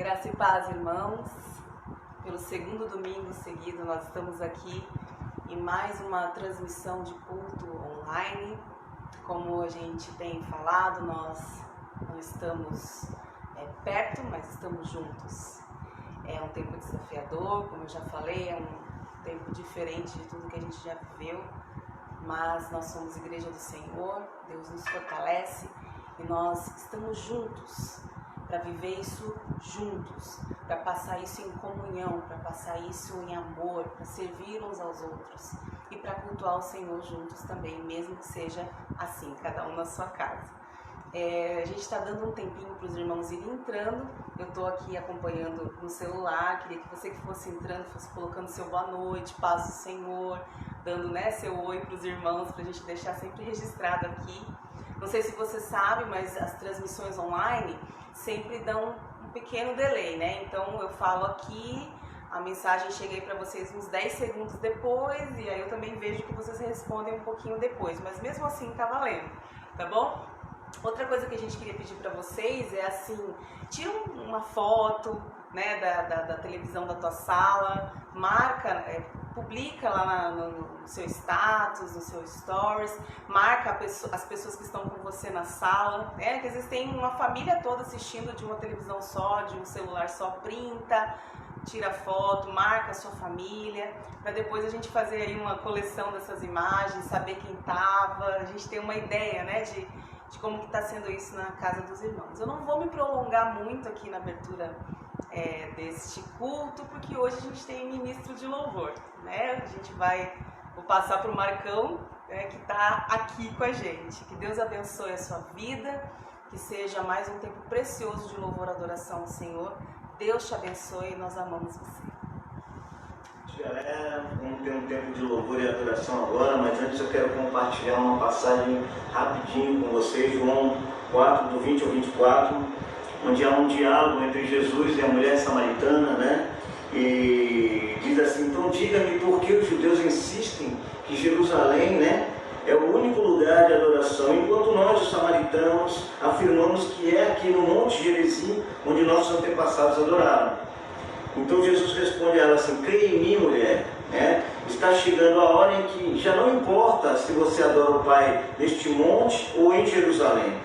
Graça e paz, irmãos. Pelo segundo domingo seguido, nós estamos aqui em mais uma transmissão de culto online. Como a gente tem falado, nós não estamos perto, mas estamos juntos. É um tempo desafiador, como eu já falei, é um tempo diferente de tudo que a gente já viveu, mas nós somos Igreja do Senhor, Deus nos fortalece e nós estamos juntos para viver isso juntos, para passar isso em comunhão, para passar isso em amor, para servir uns aos outros e para cultuar o Senhor juntos também, mesmo que seja assim, cada um na sua casa. A gente está dando um tempinho para os irmãos irem entrando. Eu estou aqui acompanhando no celular. Queria que você que fosse entrando fosse colocando seu boa noite, paz do Senhor, dando seu oi para os irmãos, para a gente deixar sempre registrado aqui. Não sei se você sabe, mas as transmissões online sempre dão um pequeno delay, né? Então eu falo aqui, a mensagem chega aí para vocês uns 10 segundos depois, e aí eu também vejo que vocês respondem um pouquinho depois, mas mesmo assim tá valendo, tá bom? Outra coisa que a gente queria pedir para vocês é assim, tira uma foto, né, da televisão da tua sala, marca, publica lá no seu status, no seu stories, marca as pessoas que estão com você na sala, né, que às vezes tem uma família toda assistindo de uma televisão só, de um celular só, printa, tira foto, marca a sua família, para depois a gente fazer aí uma coleção dessas imagens, saber quem estava, a gente ter uma ideia, né, de como que está sendo isso na casa dos irmãos. Eu não vou me prolongar muito aqui na abertura deste culto, porque hoje a gente tem ministro de louvor, né? Vou passar para o Marcão, que está aqui com a gente. Que Deus abençoe a sua vida, que seja mais um tempo precioso de louvor e adoração ao Senhor. Deus te abençoe e nós amamos você. Galera, vamos ter um tempo de louvor e adoração agora, mas antes eu quero compartilhar uma passagem rapidinho com vocês, João 4, do 20 ao 24, onde há um diálogo entre Jesus e a mulher samaritana, né? E diz assim: então diga-me por que os judeus insistem que Jerusalém, né, é o único lugar de adoração, enquanto nós, os samaritanos, afirmamos que é aqui no Monte Gerizim onde nossos antepassados adoraram. Então Jesus responde a ela assim: creia em mim, mulher, né? Está chegando a hora em que já não importa se você adora o Pai neste monte ou em Jerusalém.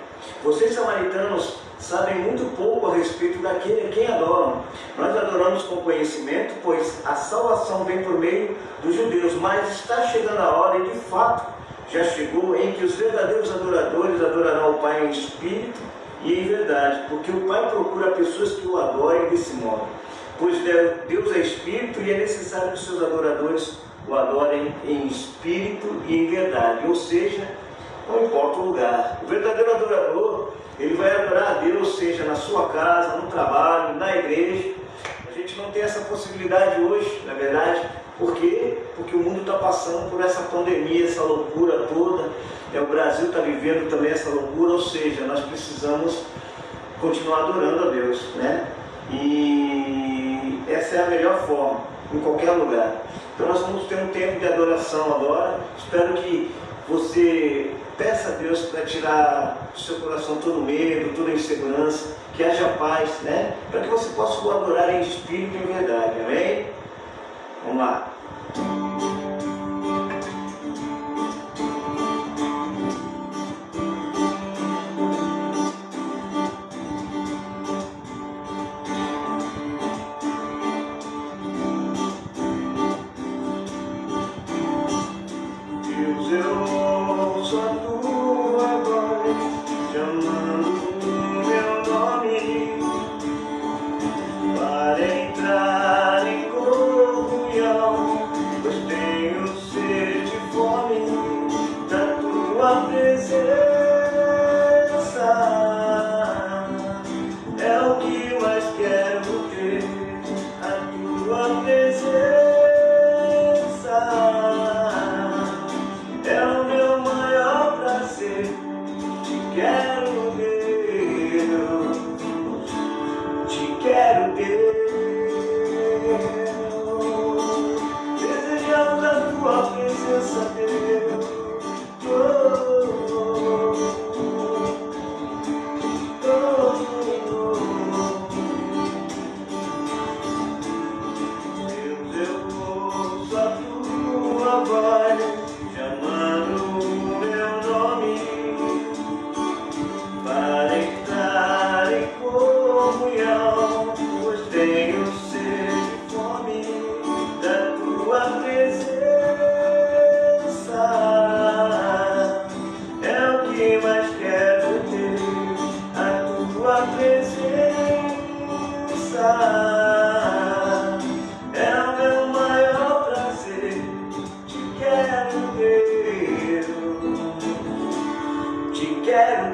Vocês samaritanos sabem muito pouco a respeito daquele a quem adoram. Nós adoramos com conhecimento, pois a salvação vem por meio dos judeus, mas está chegando a hora, e de fato já chegou, em que os verdadeiros adoradores adorarão o Pai em espírito e em verdade, porque o Pai procura pessoas que o adorem desse modo. Pois Deus é Espírito e é necessário que seus adoradores o adorem em espírito e em verdade. Ou seja, não importa o lugar. O verdadeiro adorador, ele vai adorar a Deus, seja na sua casa, no trabalho, na igreja. A gente não tem essa possibilidade hoje, na verdade. Por quê? Porque o mundo está passando por essa pandemia, essa loucura toda. O Brasil está vivendo também essa loucura, ou seja, nós precisamos continuar adorando a Deus, né? E essa é a melhor forma, em qualquer lugar. Então nós vamos ter um tempo de adoração agora. Espero que você peça a Deus para tirar do seu coração todo medo, toda insegurança, que haja paz, né? Para que você possa o adorar em espírito e em verdade, amém? Vamos lá.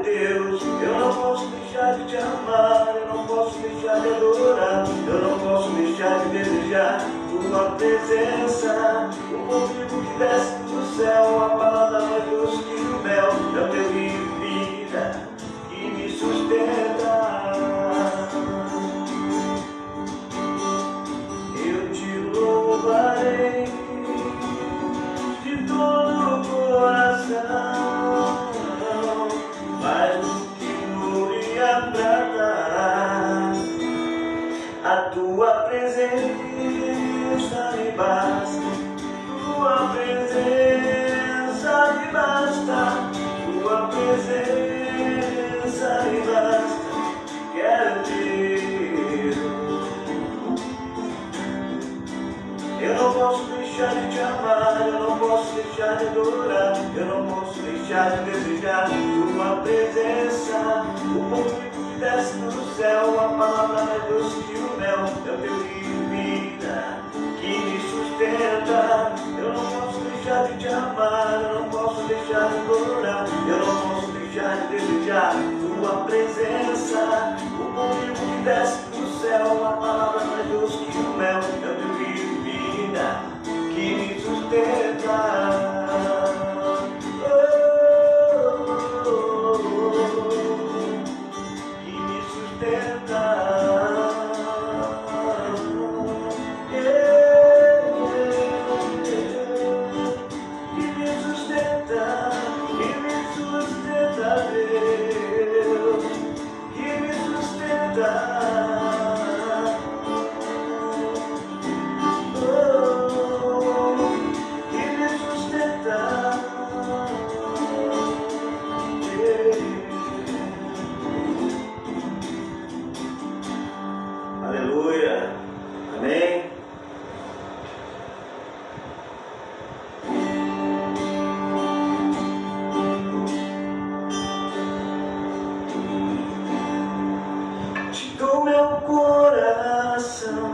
Deus, eu não posso deixar de te amar, eu não posso deixar de adorar, eu não posso deixar de desejar tua presença. O pão vivo que desce do céu, a palavra mais doce que o mel, é o teu rio de vida que me sustenta. Eu te louvarei de todo o coração, mais do que ouro e a prata. A tua presença me basta, tua presença me basta, tua presença me basta. Quero Deus. Eu não posso deixar de te amar, eu não posso deixar de adorar, eu não posso deixar de desejar tua presença. O pão vivo que desce do céu, a palavra mais doce que o mel, é o teu rio de vida que me sustenta. Eu não posso deixar de te amar, eu não posso deixar de adorar, eu não posso deixar de desejar tua presença. O pão vivo que desce do céu, a palavra mais doce que o mel, é o teu rio de vida que me sustenta. Que me sustenta. Que me sustenta, Deus, que me sustenta. Aleluia, amém. Te dou meu coração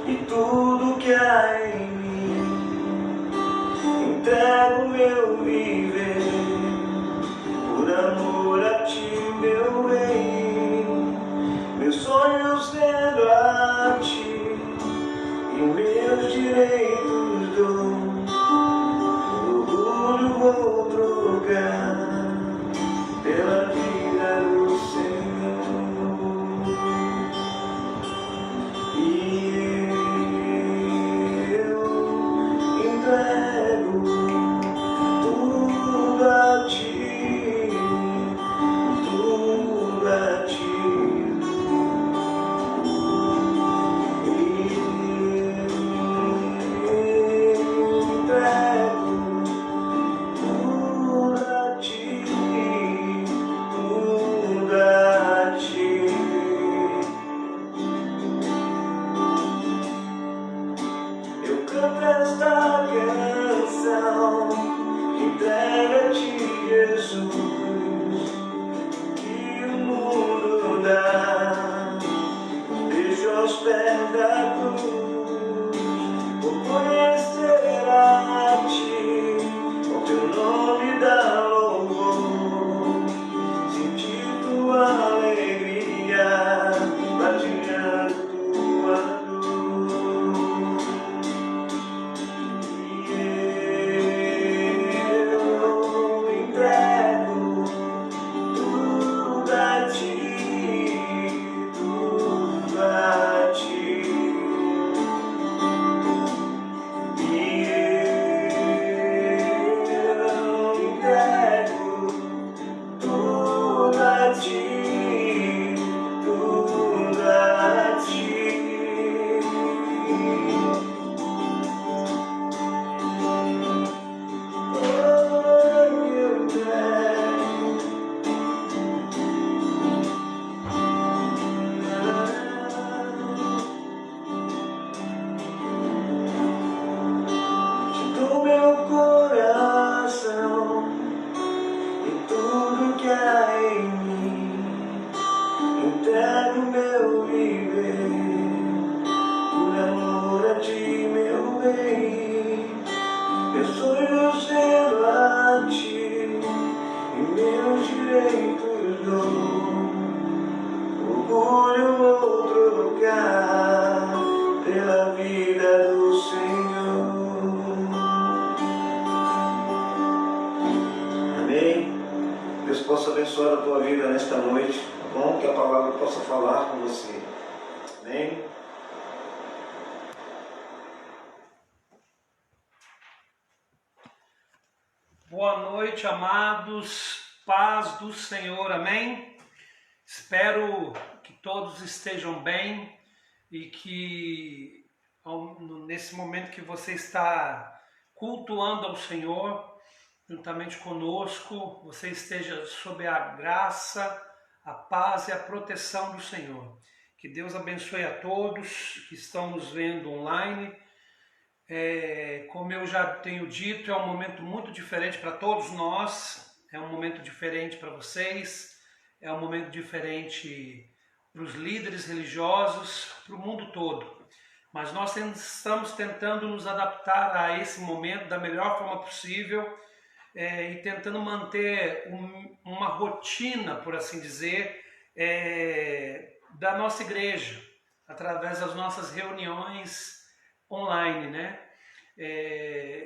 e tudo que há em mim, entrego meu viver, por amor a ti, meu bem. Meus sonhos rendo a ti e meus direitos dou, orgulho vou trocar pela vida do Senhor. E eu entrego tudo a ti, tudo a ti. Esta canção entrega-te, Jesus, que o mundo dá, deixa aos pés da cruz, por conhecer a ti, o teu nome dá louvor, sentir tua alegria, partilhando tua que há em mim, jeito dou, orgulho outro lugar pela vida do Senhor. Amém? Deus possa abençoar a tua vida nesta noite, tá bom? Que a palavra possa falar com você. Amém? Boa noite, amados, paz do Senhor, amém? Espero que todos estejam bem e que nesse momento que você está cultuando ao Senhor, juntamente conosco, você esteja sob a graça, a paz e a proteção do Senhor. Que Deus abençoe a todos que estão nos vendo online. Como eu já tenho dito, é um momento muito diferente para todos nós, é um momento diferente para vocês, é um momento diferente para os líderes religiosos, para o mundo todo. Mas nós estamos tentando nos adaptar a esse momento da melhor forma possível e tentando manter uma rotina, por assim dizer, da nossa igreja, através das nossas reuniões online, né?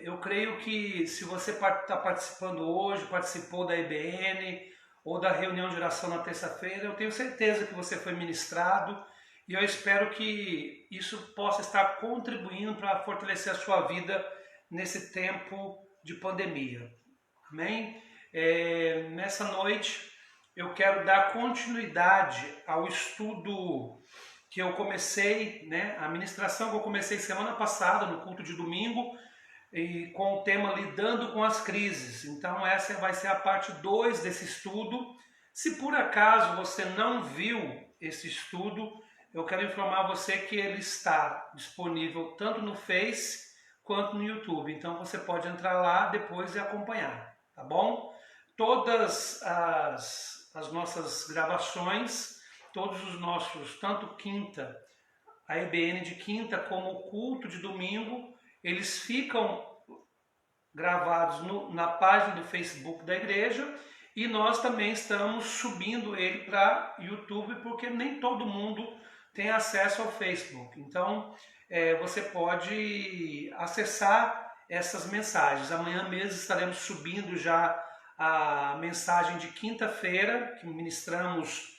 Eu creio que se você está participando hoje, participou da EBN ou da reunião de oração na terça-feira, eu tenho certeza que você foi ministrado e eu espero que isso possa estar contribuindo para fortalecer a sua vida nesse tempo de pandemia. Amém? Nessa noite eu quero dar continuidade ao estudo que eu comecei, né, a ministração que eu comecei semana passada no culto de domingo, e com o tema Lidando com as Crises. Então essa vai ser a parte 2 desse estudo. Se por acaso você não viu esse estudo, eu quero informar você que ele está disponível tanto no Face quanto no YouTube. Então você pode entrar lá depois e acompanhar, tá bom? Todas as nossas gravações, todos os nossos, tanto quinta, a EBN de quinta, como o culto de domingo, eles ficam gravados na página do Facebook da igreja e nós também estamos subindo ele para YouTube, porque nem todo mundo tem acesso ao Facebook. Então, você pode acessar essas mensagens. Amanhã mesmo estaremos subindo já a mensagem de quinta-feira, que ministramos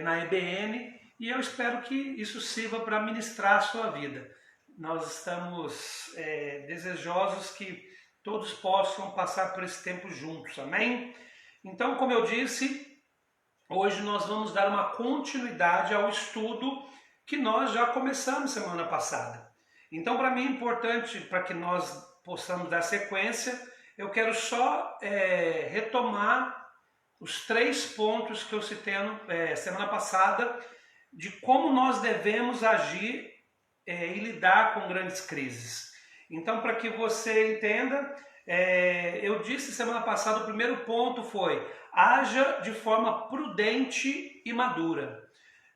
na EBN, e eu espero que isso sirva para ministrar a sua vida. Nós estamos desejosos que todos possam passar por esse tempo juntos, amém? Então, como eu disse, hoje nós vamos dar uma continuidade ao estudo que nós já começamos semana passada. Então, para mim é importante, para que nós possamos dar sequência, eu quero só retomar os 3 pontos que eu citei semana passada, de como nós devemos agir e lidar com grandes crises. Então, para que você entenda, eu disse semana passada, o primeiro ponto foi: haja de forma prudente e madura.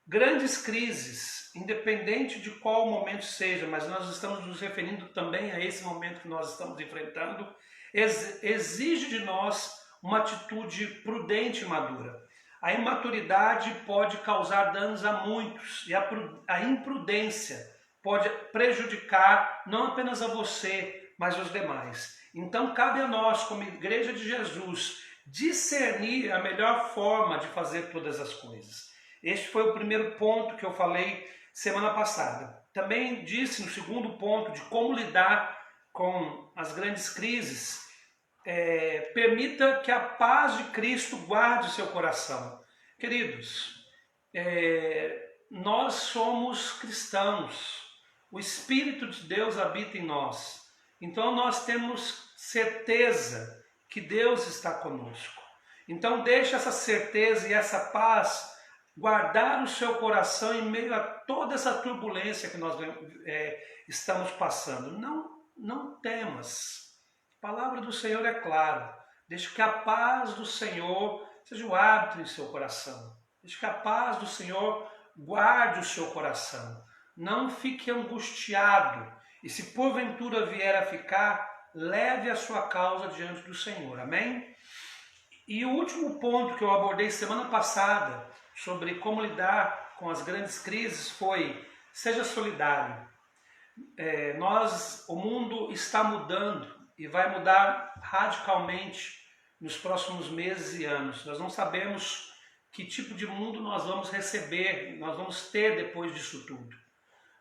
Grandes crises, independente de qual momento seja, mas nós estamos nos referindo também a esse momento que nós estamos enfrentando, exige de nós uma atitude prudente e madura. A imaturidade pode causar danos a muitos e a imprudência pode prejudicar não apenas a você, mas os demais. Então cabe a nós, como Igreja de Jesus, discernir a melhor forma de fazer todas as coisas. Este foi o primeiro ponto que eu falei semana passada. Também disse no segundo ponto de como lidar com as grandes crises. Permita que a paz de Cristo guarde o seu coração. Queridos, nós somos cristãos, o Espírito de Deus habita em nós, então nós temos certeza que Deus está conosco. Então deixe essa certeza e essa paz guardar o seu coração em meio a toda essa turbulência que nós estamos passando. Não temas. A palavra do Senhor é clara. Deixe que a paz do Senhor seja o hábito em seu coração. Deixe que a paz do Senhor guarde o seu coração. Não fique angustiado. E se porventura vier a ficar, leve a sua causa diante do Senhor. Amém? E o último ponto que eu abordei semana passada sobre como lidar com as grandes crises foi: seja solidário. O mundo está mudando e vai mudar radicalmente nos próximos meses e anos. Nós não sabemos que tipo de mundo nós vamos receber, nós vamos ter depois disso tudo.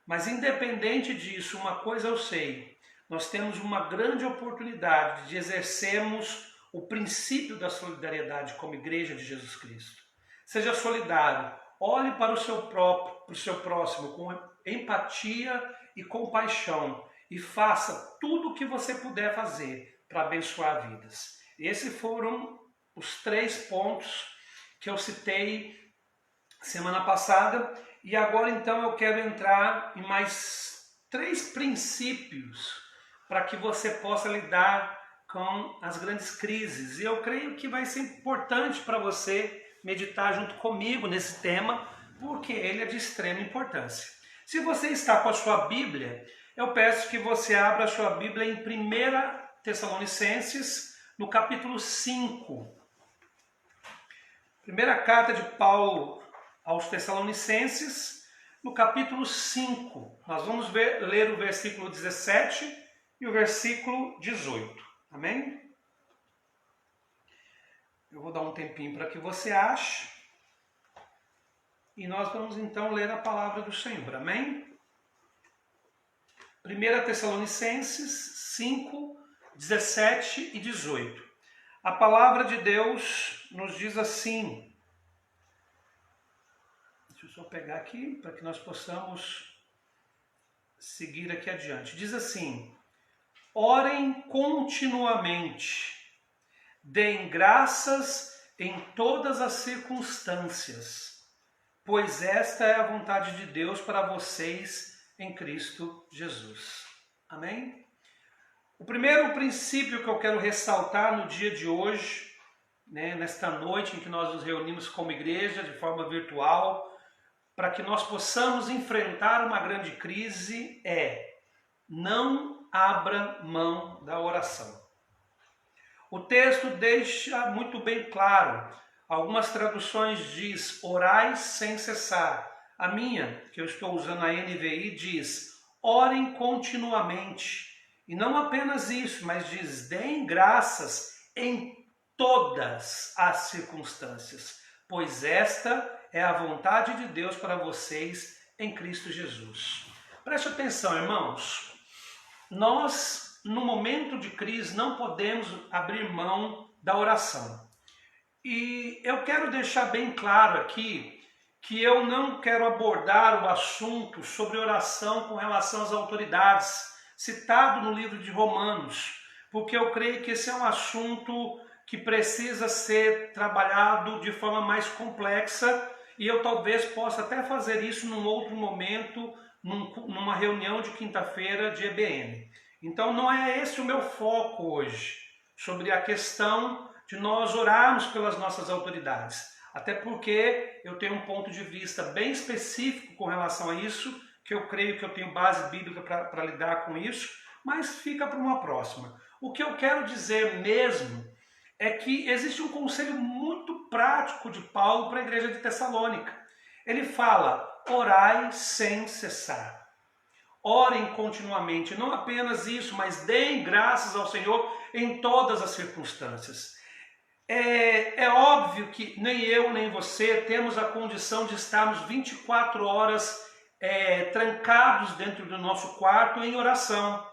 Mas independente disso, uma coisa eu sei: nós temos uma grande oportunidade de exercermos o princípio da solidariedade como Igreja de Jesus Cristo. Seja solidário, olhe para o seu próximo com empatia e compaixão e faça tudo o que você puder fazer para abençoar vidas. Esses foram os 3 pontos que eu citei semana passada, e agora então eu quero entrar em mais 3 princípios para que você possa lidar com as grandes crises. E eu creio que vai ser importante para você meditar junto comigo nesse tema, porque ele é de extrema importância. Se você está com a sua Bíblia, eu peço que você abra a sua Bíblia em 1 Tessalonicenses, no capítulo 5. Primeira carta de Paulo aos Tessalonicenses, no capítulo 5. Nós vamos ler o versículo 17 e o versículo 18. Amém? Eu vou dar um tempinho para que você ache. E nós vamos então ler a palavra do Senhor. Amém? 1 Tessalonicenses 5, 17 e 18. A palavra de Deus nos diz assim. Deixa eu só pegar aqui para que nós possamos seguir aqui adiante. Diz assim: orem continuamente, deem graças em todas as circunstâncias, pois esta é a vontade de Deus para vocês em Cristo Jesus. Amém? O primeiro princípio que eu quero ressaltar no dia de hoje, nesta noite em que nós nos reunimos como igreja de forma virtual, para que nós possamos enfrentar uma grande crise, é: não abra mão da oração. O texto deixa muito bem claro. Algumas traduções diz: orai sem cessar. A minha, que eu estou usando a NVI, diz: orem continuamente. E não apenas isso, mas diz: deem graças em todas as circunstâncias, pois esta é a vontade de Deus para vocês em Cristo Jesus. Preste atenção, irmãos. Nós, no momento de crise, não podemos abrir mão da oração. E eu quero deixar bem claro aqui que eu não quero abordar o assunto sobre oração com relação às autoridades, citado no livro de Romanos, porque eu creio que esse é um assunto que precisa ser trabalhado de forma mais complexa, e eu talvez possa até fazer isso num outro momento, numa reunião de quinta-feira de EBN. Então não é esse o meu foco hoje, sobre a questão de nós orarmos pelas nossas autoridades. Até porque eu tenho um ponto de vista bem específico com relação a isso, que eu creio que eu tenho base bíblica para lidar com isso, mas fica para uma próxima. O que eu quero dizer mesmo é que existe um conselho muito prático de Paulo para a igreja de Tessalônica. Ele fala: orai sem cessar. Orem continuamente, não apenas isso, mas deem graças ao Senhor em todas as circunstâncias. É óbvio que nem eu nem você temos a condição de estarmos 24 horas trancados dentro do nosso quarto em oração.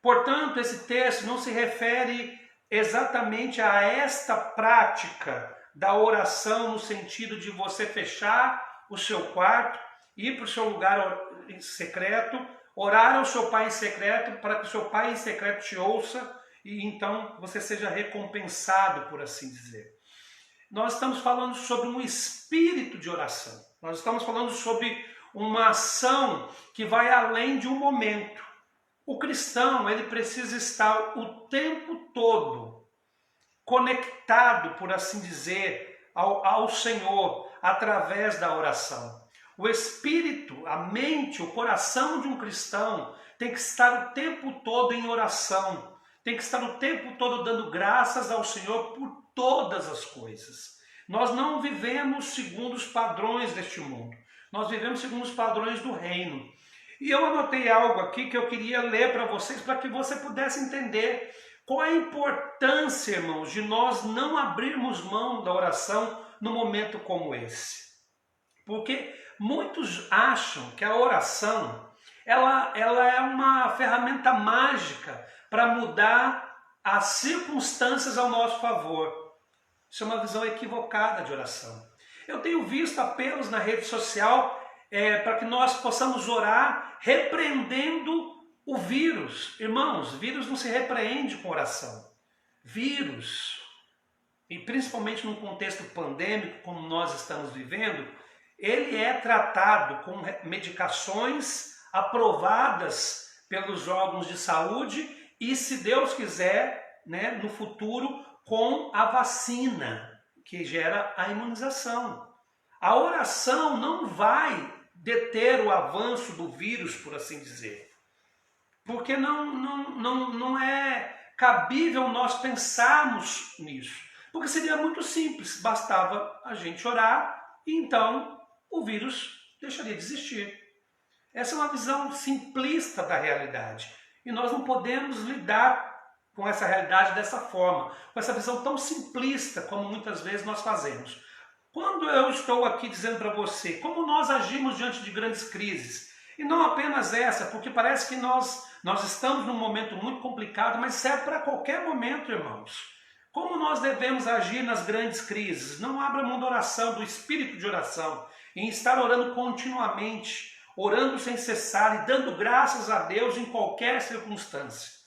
Portanto, esse texto não se refere exatamente a esta prática da oração, no sentido de você fechar o seu quarto, ir para o seu lugar secreto, orar ao seu Pai em secreto, para que o seu Pai em secreto te ouça e então você seja recompensado, por assim dizer. Nós estamos falando sobre um espírito de oração. Nós estamos falando sobre uma ação que vai além de um momento. O cristão, ele precisa estar o tempo todo conectado, por assim dizer, ao Senhor, através da oração. O espírito, a mente, o coração de um cristão tem que estar o tempo todo em oração. Tem que estar o tempo todo dando graças ao Senhor por todas as coisas. Nós não vivemos segundo os padrões deste mundo. Nós vivemos segundo os padrões do reino. E eu anotei algo aqui que eu queria ler para vocês, para que você pudesse entender qual a importância, irmãos, de nós não abrirmos mão da oração num momento como esse. Porque muitos acham que a oração ela é uma ferramenta mágica para mudar as circunstâncias ao nosso favor. Isso é uma visão equivocada de oração. Eu tenho visto apelos na rede social para que nós possamos orar repreendendo o vírus. Irmãos, vírus não se repreende com oração. Vírus, e principalmente num contexto pandêmico como nós estamos vivendo, ele é tratado com medicações aprovadas pelos órgãos de saúde e, se Deus quiser, né, no futuro, com a vacina, que gera a imunização. A oração não vai deter o avanço do vírus, por assim dizer, porque não é cabível nós pensarmos nisso, porque seria muito simples, bastava a gente orar e então o vírus deixaria de existir. Essa é uma visão simplista da realidade e nós não podemos lidar com essa realidade dessa forma, com essa visão tão simplista como muitas vezes nós fazemos. Quando eu estou aqui dizendo para você como nós agimos diante de grandes crises, e não apenas essa, porque parece que nós estamos num momento muito complicado, mas serve para qualquer momento, irmãos. Como nós devemos agir nas grandes crises? Não abra mão da oração, do espírito de oração, em estar orando continuamente, orando sem cessar e dando graças a Deus em qualquer circunstância.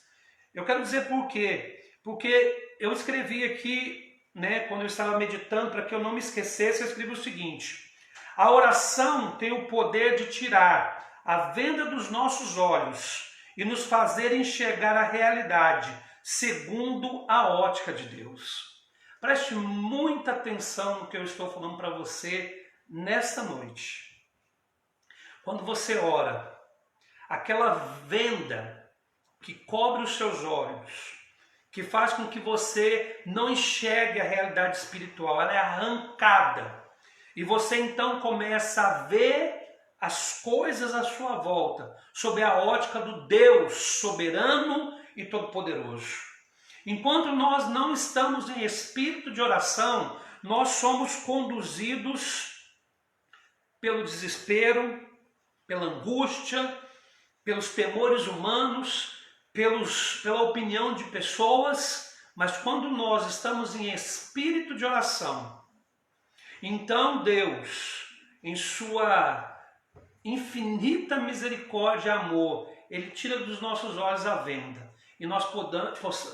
Eu quero dizer por quê? Porque eu escrevi aqui, né, quando eu estava meditando, para que eu não me esquecesse, eu escrevi o seguinte: a oração tem o poder de tirar a venda dos nossos olhos e nos fazer enxergar a realidade segundo a ótica de Deus. Preste muita atenção no que eu estou falando para você nesta noite. Quando você ora, aquela venda que cobre os seus olhos, que faz com que você não enxergue a realidade espiritual, ela é arrancada. E você então começa a ver as coisas à sua volta, sob a ótica do Deus soberano e todo-poderoso. Enquanto nós não estamos em espírito de oração, nós somos conduzidos pelo desespero, pela angústia, pelos temores humanos, pela opinião de pessoas, mas quando nós estamos em espírito de oração, então Deus, em sua infinita misericórdia e amor, Ele tira dos nossos olhos a venda e nós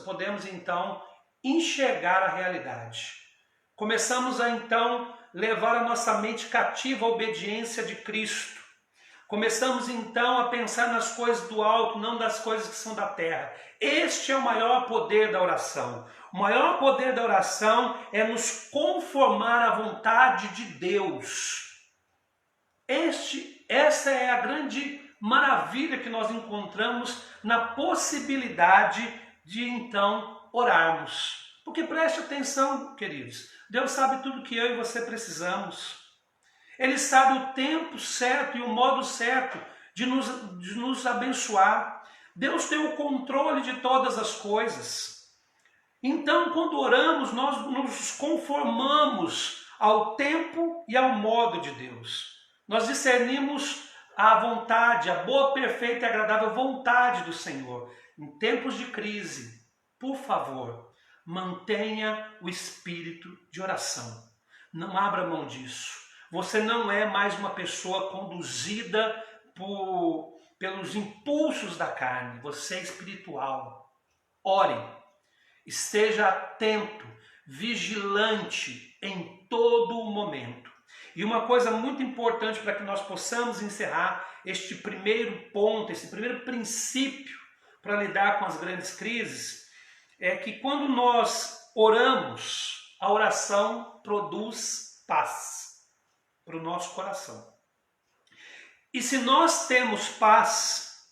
podemos então enxergar a realidade. Começamos a então levar a nossa mente cativa à obediência de Cristo. Começamos então a pensar nas coisas do alto, não das coisas que são da terra. Este é o maior poder da oração. O maior poder da oração é nos conformar à vontade de Deus. Essa é a grande maravilha que nós encontramos na possibilidade de então orarmos. Porque preste atenção, queridos, Deus sabe tudo que eu e você precisamos. Ele sabe o tempo certo e o modo certo de nos abençoar. Deus tem o controle de todas as coisas. Então, quando oramos, nós nos conformamos ao tempo e ao modo de Deus. Nós discernimos a vontade, a boa, perfeita e agradável vontade do Senhor. Em tempos de crise, por favor, mantenha o espírito de oração. Não abra mão disso. Você não é mais uma pessoa conduzida pelos impulsos da carne. Você é espiritual. Ore. Esteja atento, vigilante em todo o momento. E uma coisa muito importante para que nós possamos encerrar este primeiro ponto, esse primeiro princípio para lidar com as grandes crises, é que quando nós oramos, a oração produz paz para o nosso coração. E se nós temos paz,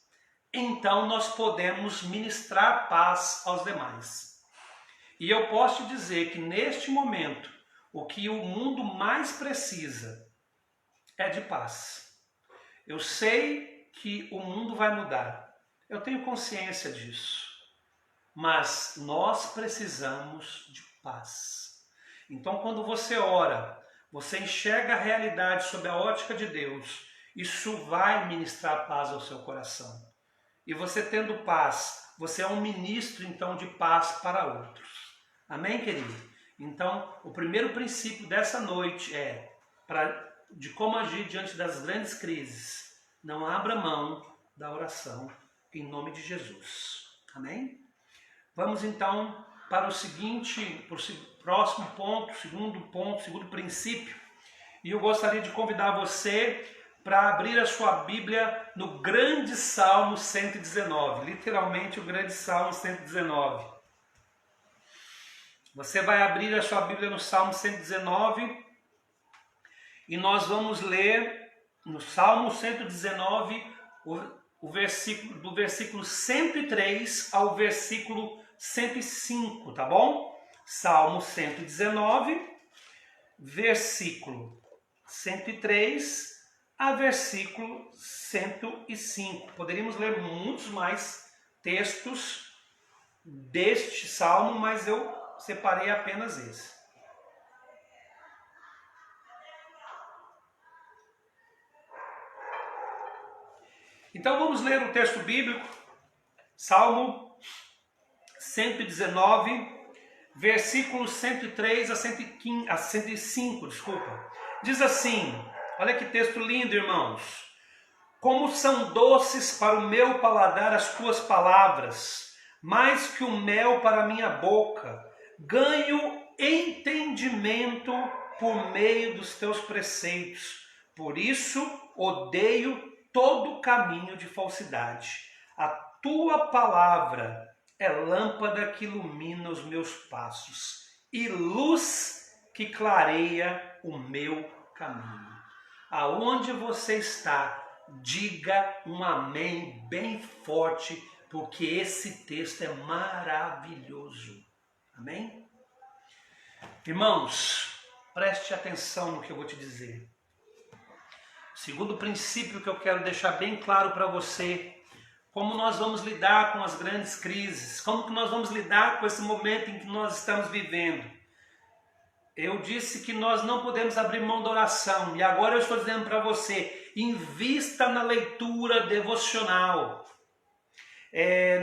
então nós podemos ministrar paz aos demais. E eu posso te dizer que neste momento, o que o mundo mais precisa é de paz. Eu sei que o mundo vai mudar. Eu tenho consciência disso. Mas nós precisamos de paz. Então, quando você ora, você enxerga a realidade sob a ótica de Deus, isso vai ministrar paz ao seu coração. E você tendo paz, você é um ministro, então, de paz para outros. Amém, querido? Então, o primeiro princípio dessa noite é de como agir diante das grandes crises. Não abra mão da oração em nome de Jesus. Amém? Vamos então para o próximo ponto, segundo princípio. E eu gostaria de convidar você para abrir a sua Bíblia no grande Salmo 119. Literalmente o grande Salmo 119. Você vai abrir a sua Bíblia no Salmo 119 e nós vamos ler no Salmo 119 do versículo 103 ao versículo 105, tá bom? Salmo 119, versículo 103 a versículo 105. Poderíamos ler muitos mais textos deste salmo, mas eu separei apenas esse. Então vamos ler o texto bíblico, Salmo 119, versículos 103 a 105, desculpa. Diz assim, olha que texto lindo, irmãos. Como são doces para o meu paladar as tuas palavras, mais que o mel para a minha boca. Ganho entendimento por meio dos teus preceitos. Por isso odeio todo caminho de falsidade. A tua palavra é lâmpada que ilumina os meus passos e luz que clareia o meu caminho. Aonde você está, diga um amém bem forte, porque esse texto é maravilhoso. Amém? Irmãos, preste atenção no que eu vou te dizer. Segundo princípio que eu quero deixar bem claro para você, como nós vamos lidar com as grandes crises, como que nós vamos lidar com esse momento em que nós estamos vivendo. Eu disse que nós não podemos abrir mão da oração, e agora eu estou dizendo para você, invista na leitura devocional.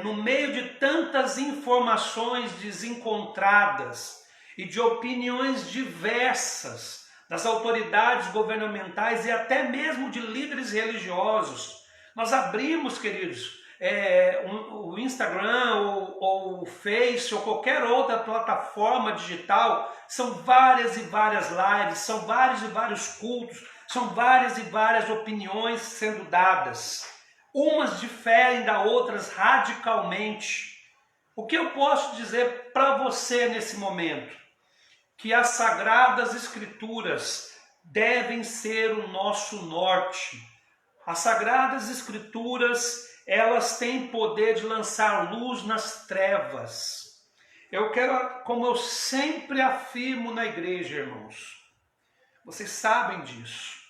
No meio de tantas informações desencontradas e de opiniões diversas das autoridades governamentais e até mesmo de líderes religiosos, nós abrimos, queridos, o Instagram ou o Face ou qualquer outra plataforma digital, são várias e várias lives, são vários e vários cultos, são várias e várias opiniões sendo dadas. Umas diferem das outras radicalmente. O que eu posso dizer para você nesse momento? Que as Sagradas Escrituras devem ser o nosso norte. As Sagradas Escrituras, elas têm poder de lançar luz nas trevas. Eu quero, como eu sempre afirmo na igreja, irmãos, vocês sabem disso.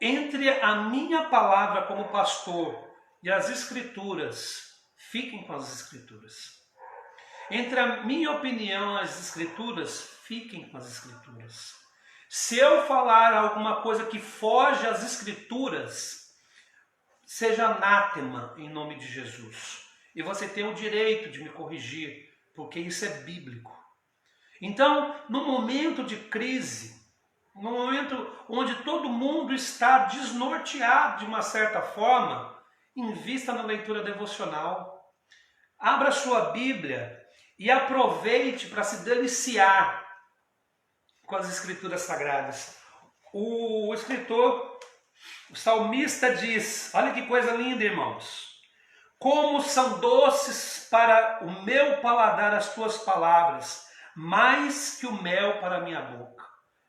Entre a minha palavra como pastor e as Escrituras, fiquem com as Escrituras. Entre a minha opinião e as Escrituras, fiquem com as Escrituras. Se eu falar alguma coisa que foge às Escrituras, seja anátema em nome de Jesus. E você tem o direito de me corrigir, porque isso é bíblico. Então, no momento de crise, no momento onde todo mundo está desnorteado de uma certa forma, invista na leitura devocional. Abra sua Bíblia e aproveite para se deliciar com as Escrituras Sagradas. O escritor, o salmista diz, olha que coisa linda, irmãos. Como são doces para o meu paladar as tuas palavras, mais que o mel para a minha boca.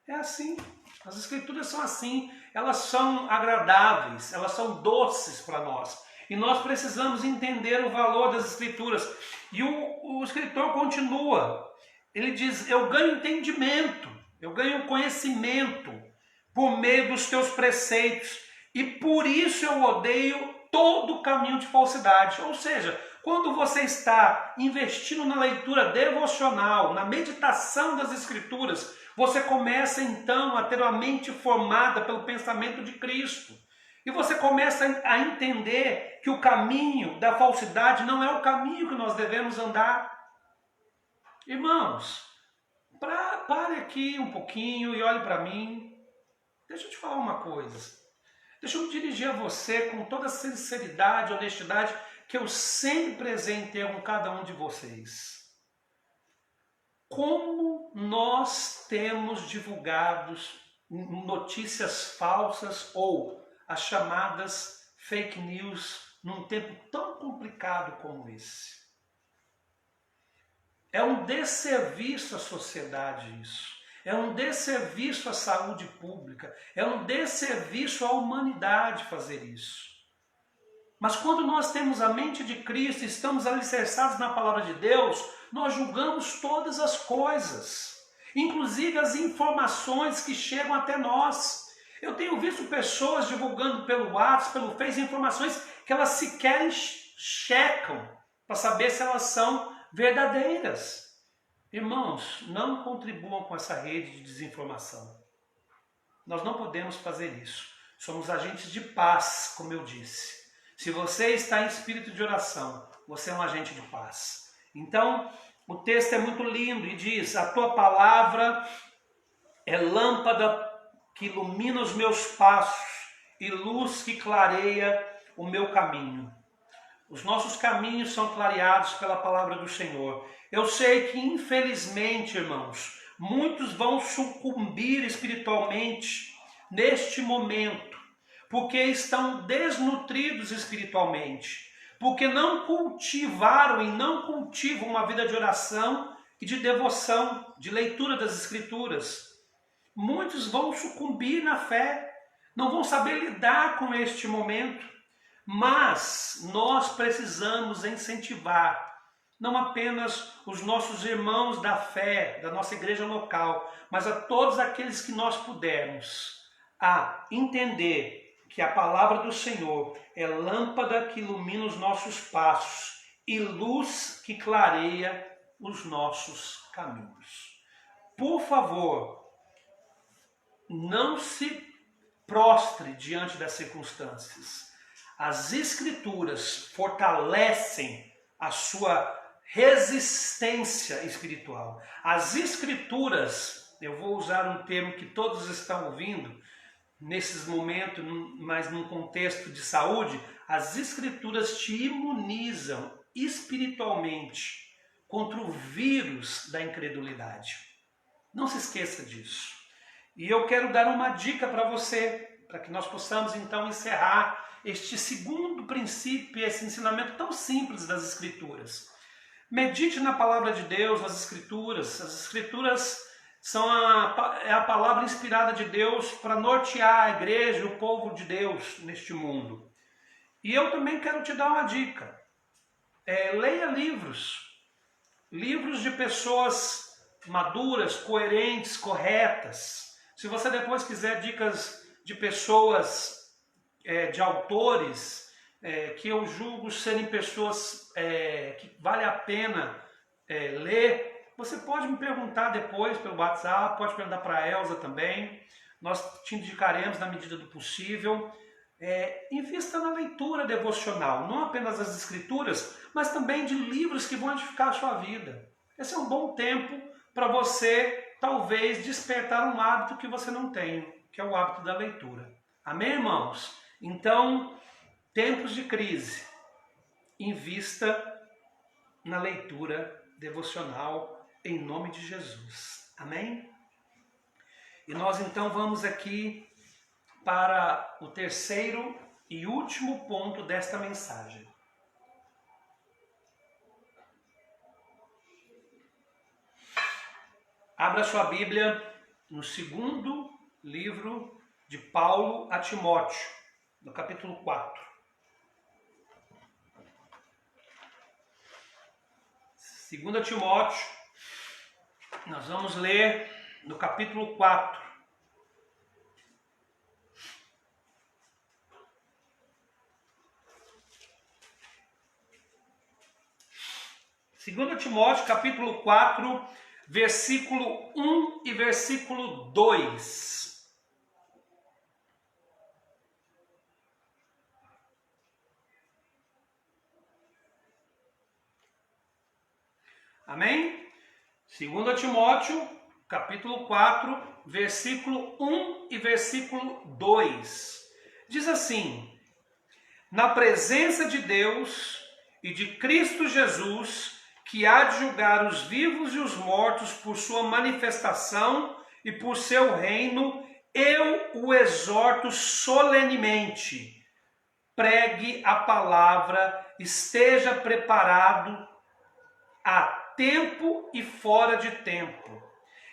É assim, as Escrituras são assim, elas são agradáveis, elas são doces para nós. E nós precisamos entender o valor das Escrituras. E o escritor continua. Ele diz: eu ganho entendimento, eu ganho conhecimento por meio dos teus preceitos, e por isso eu odeio todo caminho de falsidade. Ou seja, quando você está investindo na leitura devocional, na meditação das Escrituras, você começa então a ter a mente formada pelo pensamento de Cristo. E você começa a entender que o caminho da falsidade não é o caminho que nós devemos andar. Irmãos, pare aqui um pouquinho e olhe para mim. Deixa eu te falar uma coisa. Deixa eu me dirigir a você com toda a sinceridade e honestidade que eu sempre presentei com cada um de vocês. Como nós temos divulgado notícias falsas ou as chamadas fake news num tempo tão complicado como esse? É um desserviço à sociedade isso. É um desserviço à saúde pública. É um desserviço à humanidade fazer isso. Mas quando nós temos a mente de Cristo e estamos alicerçados na palavra de Deus, nós julgamos todas as coisas, inclusive as informações que chegam até nós. Eu tenho visto pessoas divulgando pelo WhatsApp, pelo Face, informações que elas sequer checam para saber se elas são verdadeiras. Irmãos, não contribuam com essa rede de desinformação. Nós não podemos fazer isso. Somos agentes de paz, como eu disse. Se você está em espírito de oração, você é um agente de paz. Então, o texto é muito lindo e diz: a tua palavra é lâmpada que ilumina os meus passos e luz que clareia o meu caminho. Os nossos caminhos são clareados pela palavra do Senhor. Eu sei que, infelizmente, irmãos, muitos vão sucumbir espiritualmente neste momento, porque estão desnutridos espiritualmente, porque não cultivaram e não cultivam uma vida de oração e de devoção, de leitura das Escrituras. Muitos vão sucumbir na fé, não vão saber lidar com este momento, mas nós precisamos incentivar não apenas os nossos irmãos da fé, da nossa igreja local, mas a todos aqueles que nós pudermos, a entender que a palavra do Senhor é lâmpada que ilumina os nossos passos e luz que clareia os nossos caminhos. Por favor, não se prostre diante das circunstâncias. As Escrituras fortalecem a sua resistência espiritual. As Escrituras, eu vou usar um termo que todos estão ouvindo nesses momentos, mas num contexto de saúde, as Escrituras te imunizam espiritualmente contra o vírus da incredulidade. Não se esqueça disso. E eu quero dar uma dica para você, para que nós possamos então encerrar este segundo princípio, esse ensinamento tão simples das Escrituras. Medite na palavra de Deus, nas Escrituras. As Escrituras são a palavra inspirada de Deus para nortear a igreja e o povo de Deus neste mundo. E eu também quero te dar uma dica. Leia livros de pessoas maduras, coerentes, corretas. Se você depois quiser dicas de pessoas, de autores, que eu julgo serem pessoas que vale a pena ler, você pode me perguntar depois pelo WhatsApp, pode perguntar para a Elza também. Nós te indicaremos na medida do possível. Invista na leitura devocional, não apenas das Escrituras, mas também de livros que vão edificar a sua vida. Esse é um bom tempo para você, talvez, despertar um hábito que você não tem, que é o hábito da leitura. Amém, irmãos? Então, tempos de crise, invista na leitura devocional em nome de Jesus. Amém? E nós então vamos aqui para o terceiro e último ponto desta mensagem. Abra sua Bíblia no segundo livro de Paulo a Timóteo, no capítulo 4. 2 Timóteo, nós vamos ler no capítulo 4. Segundo Timóteo, capítulo 4, versículo 1 e versículo 2. Amém? 2 Timóteo, capítulo 4, versículo 1 e versículo 2. Diz assim: na presença de Deus e de Cristo Jesus, que há de julgar os vivos e os mortos por sua manifestação e por seu reino, eu o exorto solenemente. Pregue a palavra, esteja preparado a tempo e fora de tempo.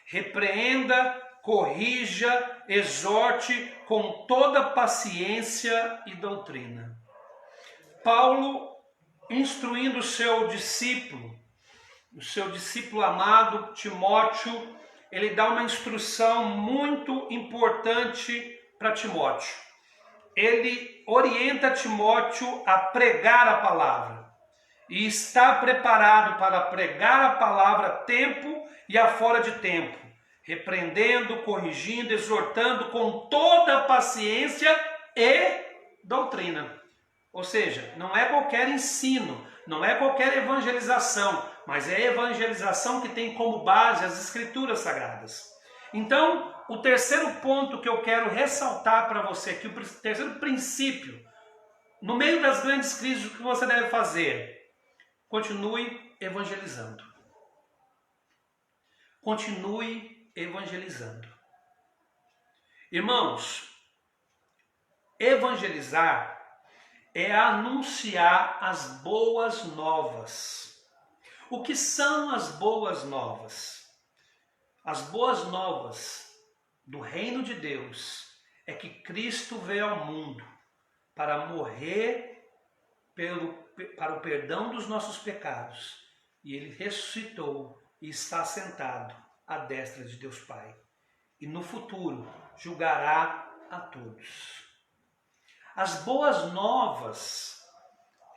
Repreenda, corrija, exorte com toda paciência e doutrina. Paulo, instruindo o seu discípulo amado Timóteo, ele dá uma instrução muito importante para Timóteo. Ele orienta Timóteo a pregar a palavra e está preparado para pregar a palavra a tempo e a fora de tempo, repreendendo, corrigindo, exortando com toda paciência e doutrina. Ou seja, não é qualquer ensino, não é qualquer evangelização, mas é a evangelização que tem como base as Escrituras Sagradas. Então, o terceiro ponto que eu quero ressaltar para você aqui, o terceiro princípio, no meio das grandes crises, o que você deve fazer? Continue evangelizando. Continue evangelizando. Irmãos, evangelizar é anunciar as boas novas. O que são as boas novas? As boas novas do reino de Deus é que Cristo veio ao mundo para morrer para o perdão dos nossos pecados. E Ele ressuscitou e está sentado à destra de Deus Pai. E no futuro julgará a todos. As boas novas,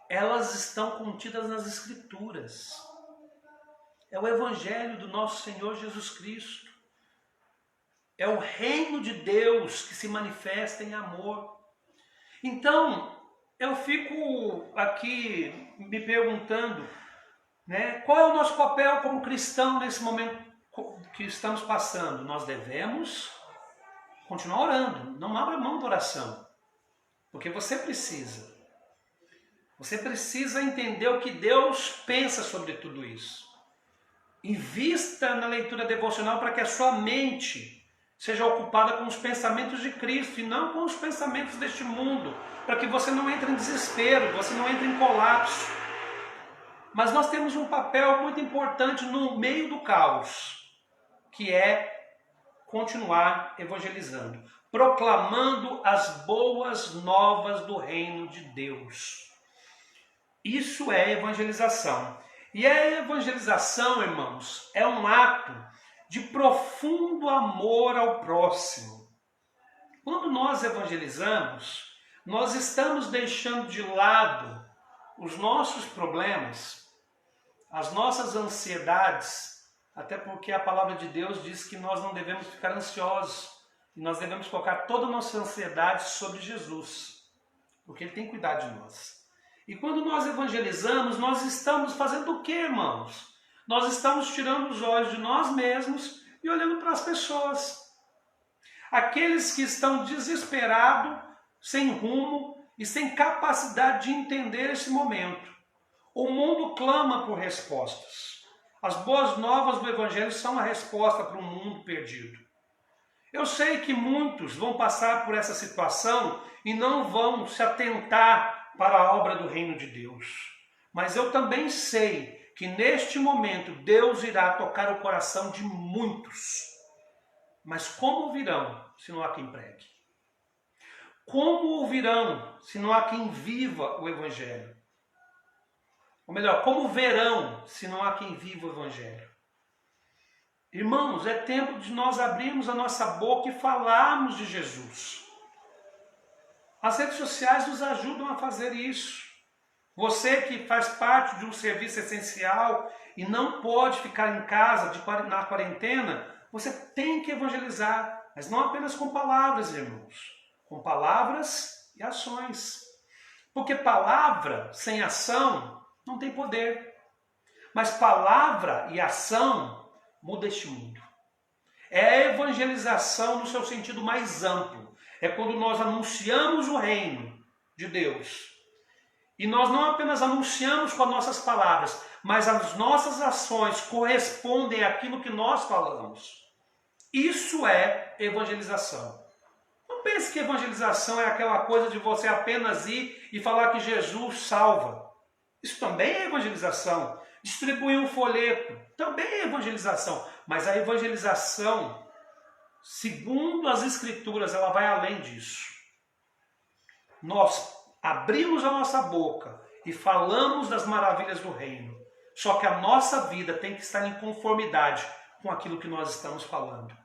elas estão contidas nas Escrituras. É o Evangelho do nosso Senhor Jesus Cristo. É o reino de Deus que se manifesta em amor. Então, eu fico aqui me perguntando, né, qual é o nosso papel como cristão nesse momento que estamos passando? Nós devemos continuar orando. Não abra mão da oração. Porque você precisa. Você precisa entender o que Deus pensa sobre tudo isso. Invista na leitura devocional para que a sua mente seja ocupada com os pensamentos de Cristo e não com os pensamentos deste mundo, para que você não entre em desespero, você não entre em colapso. Mas nós temos um papel muito importante no meio do caos, que é continuar evangelizando, proclamando as boas novas do reino de Deus. Isso é evangelização. E a evangelização, irmãos, é um ato de profundo amor ao próximo. Quando nós evangelizamos, nós estamos deixando de lado os nossos problemas, as nossas ansiedades, até porque a palavra de Deus diz que nós não devemos ficar ansiosos, nós devemos colocar toda a nossa ansiedade sobre Jesus, porque Ele tem cuidado de nós. E quando nós evangelizamos, nós estamos fazendo o que, irmãos? Nós estamos tirando os olhos de nós mesmos e olhando para as pessoas. Aqueles que estão desesperados, sem rumo e sem capacidade de entender esse momento. O mundo clama por respostas. As boas novas do Evangelho são a resposta para um mundo perdido. Eu sei que muitos vão passar por essa situação e não vão se atentar para a obra do reino de Deus. Mas eu também sei que neste momento Deus irá tocar o coração de muitos. Mas como ouvirão se não há quem pregue? Como ouvirão se não há quem viva o Evangelho? Ou melhor, como verão se não há quem viva o Evangelho? Irmãos, é tempo de nós abrirmos a nossa boca e falarmos de Jesus. As redes sociais nos ajudam a fazer isso. Você que faz parte de um serviço essencial e não pode ficar em casa na quarentena, você tem que evangelizar, mas não apenas com palavras, irmãos, com palavras e ações. Porque palavra sem ação não tem poder. Mas palavra e ação muda este mundo. É a evangelização no seu sentido mais amplo. É quando nós anunciamos o reino de Deus. E nós não apenas anunciamos com as nossas palavras, mas as nossas ações correspondem àquilo que nós falamos. Isso é evangelização. Não pense que evangelização é aquela coisa de você apenas ir e falar que Jesus salva. Isso também é evangelização. Distribuir um folheto também é evangelização. Mas a evangelização, segundo as Escrituras, ela vai além disso. Nós abrimos a nossa boca e falamos das maravilhas do reino. Só que a nossa vida tem que estar em conformidade com aquilo que nós estamos falando.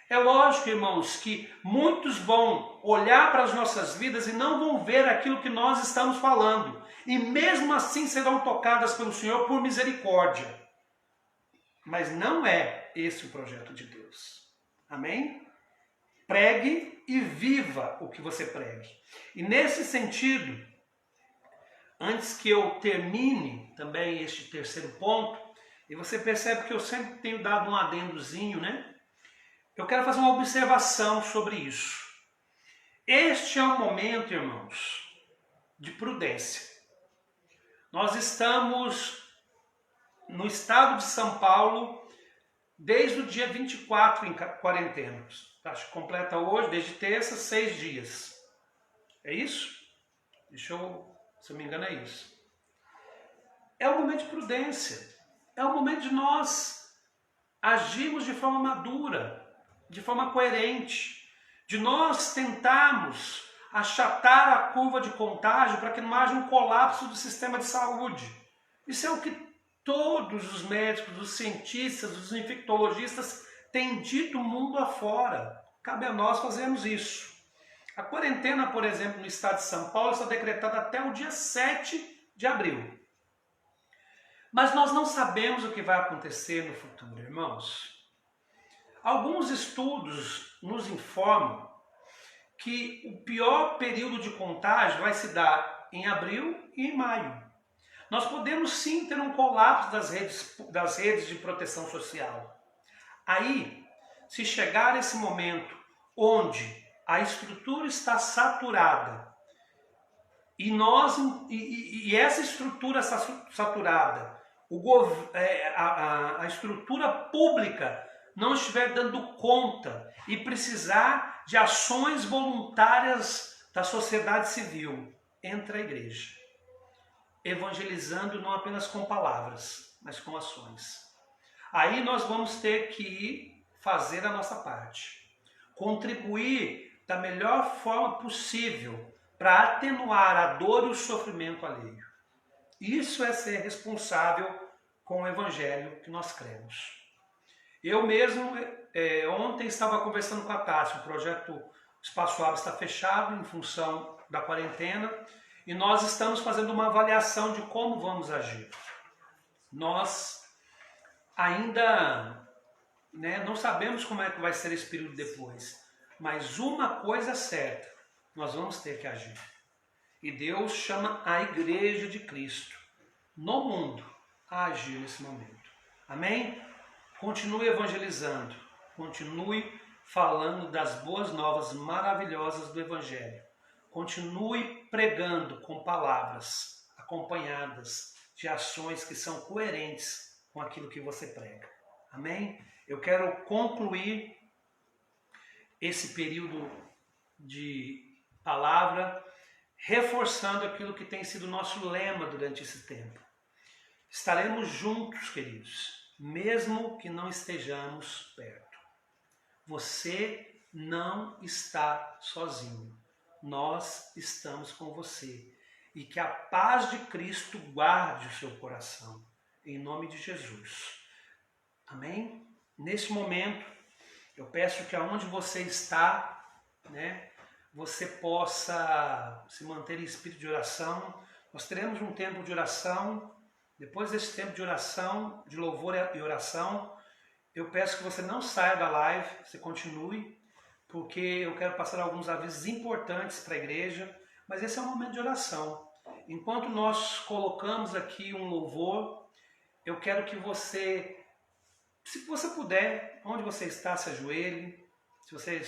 É lógico, irmãos, que muitos vão olhar para as nossas vidas e não vão ver aquilo que nós estamos falando. E mesmo assim serão tocadas pelo Senhor por misericórdia. Mas não é esse o projeto de Deus. Amém? Pregue e viva o que você pregue. E nesse sentido, antes que eu termine também este terceiro ponto, e você percebe que eu sempre tenho dado um adendozinho, né? Eu quero fazer uma observação sobre isso. Este é um momento, irmãos, de prudência. Nós estamos no estado de São Paulo desde o dia 24 em quarentena. Acho que completa hoje, desde terça, 6 dias. É isso? Se eu não me engano, é isso. É um momento de prudência. É um momento de nós agirmos de forma madura, de forma coerente, de nós tentarmos achatar a curva de contágio para que não haja um colapso do sistema de saúde. Isso é o que todos os médicos, os cientistas, os infectologistas têm dito mundo afora. Cabe a nós fazermos isso. A quarentena, por exemplo, no estado de São Paulo está decretada até o dia 7 de abril. Mas nós não sabemos o que vai acontecer no futuro, irmãos. Alguns estudos nos informam que o pior período de contágio vai se dar em abril e em maio. Nós podemos sim ter um colapso das redes de proteção social. Aí, se chegar esse momento onde a estrutura está saturada e essa estrutura saturada, a estrutura pública não estiver dando conta e precisar de ações voluntárias da sociedade civil, entra a igreja, evangelizando não apenas com palavras, mas com ações. Aí nós vamos ter que fazer a nossa parte, contribuir da melhor forma possível para atenuar a dor e o sofrimento alheio. Isso é ser responsável com o evangelho que nós cremos. Eu mesmo, ontem estava conversando com a Tássia, o projeto Espaço Aba está fechado em função da quarentena e nós estamos fazendo uma avaliação de como vamos agir. Nós ainda não sabemos como é que vai ser esse período depois, mas uma coisa é certa, nós vamos ter que agir. E Deus chama a Igreja de Cristo no mundo a agir nesse momento. Amém? Continue evangelizando, continue falando das boas novas maravilhosas do Evangelho. Continue pregando com palavras acompanhadas de ações que são coerentes com aquilo que você prega. Amém? Eu quero concluir esse período de palavra reforçando aquilo que tem sido nosso lema durante esse tempo. Estaremos juntos, queridos, mesmo que não estejamos perto. Você não está sozinho. Nós estamos com você. e que a paz de Cristo guarde o seu coração, em nome de Jesus. Amém? Nesse momento, eu peço que aonde você está, né, você possa se manter em espírito de oração. Nós teremos um tempo de oração. Depois desse tempo de oração, de louvor e oração, eu peço que você não saia da live, você continue, porque eu quero passar alguns avisos importantes para a igreja, mas esse é um momento de oração. Enquanto nós colocamos aqui um louvor, eu quero que você, se você puder, onde você está, se ajoelhe, se você,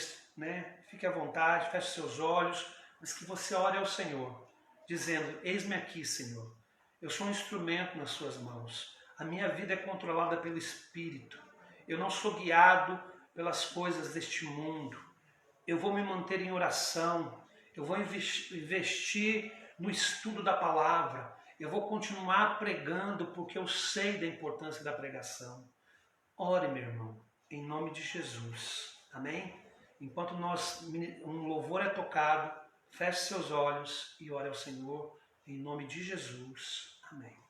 fique à vontade, feche seus olhos, mas que você ore ao Senhor, dizendo: eis-me aqui, Senhor, eu sou um instrumento nas suas mãos, a minha vida é controlada pelo Espírito, eu não sou guiado pelas coisas deste mundo, eu vou me manter em oração, eu vou investir no estudo da palavra, eu vou continuar pregando porque eu sei da importância da pregação. Ore, meu irmão, em nome de Jesus, amém? Enquanto um louvor é tocado, feche seus olhos e ore ao Senhor, em nome de Jesus, amém.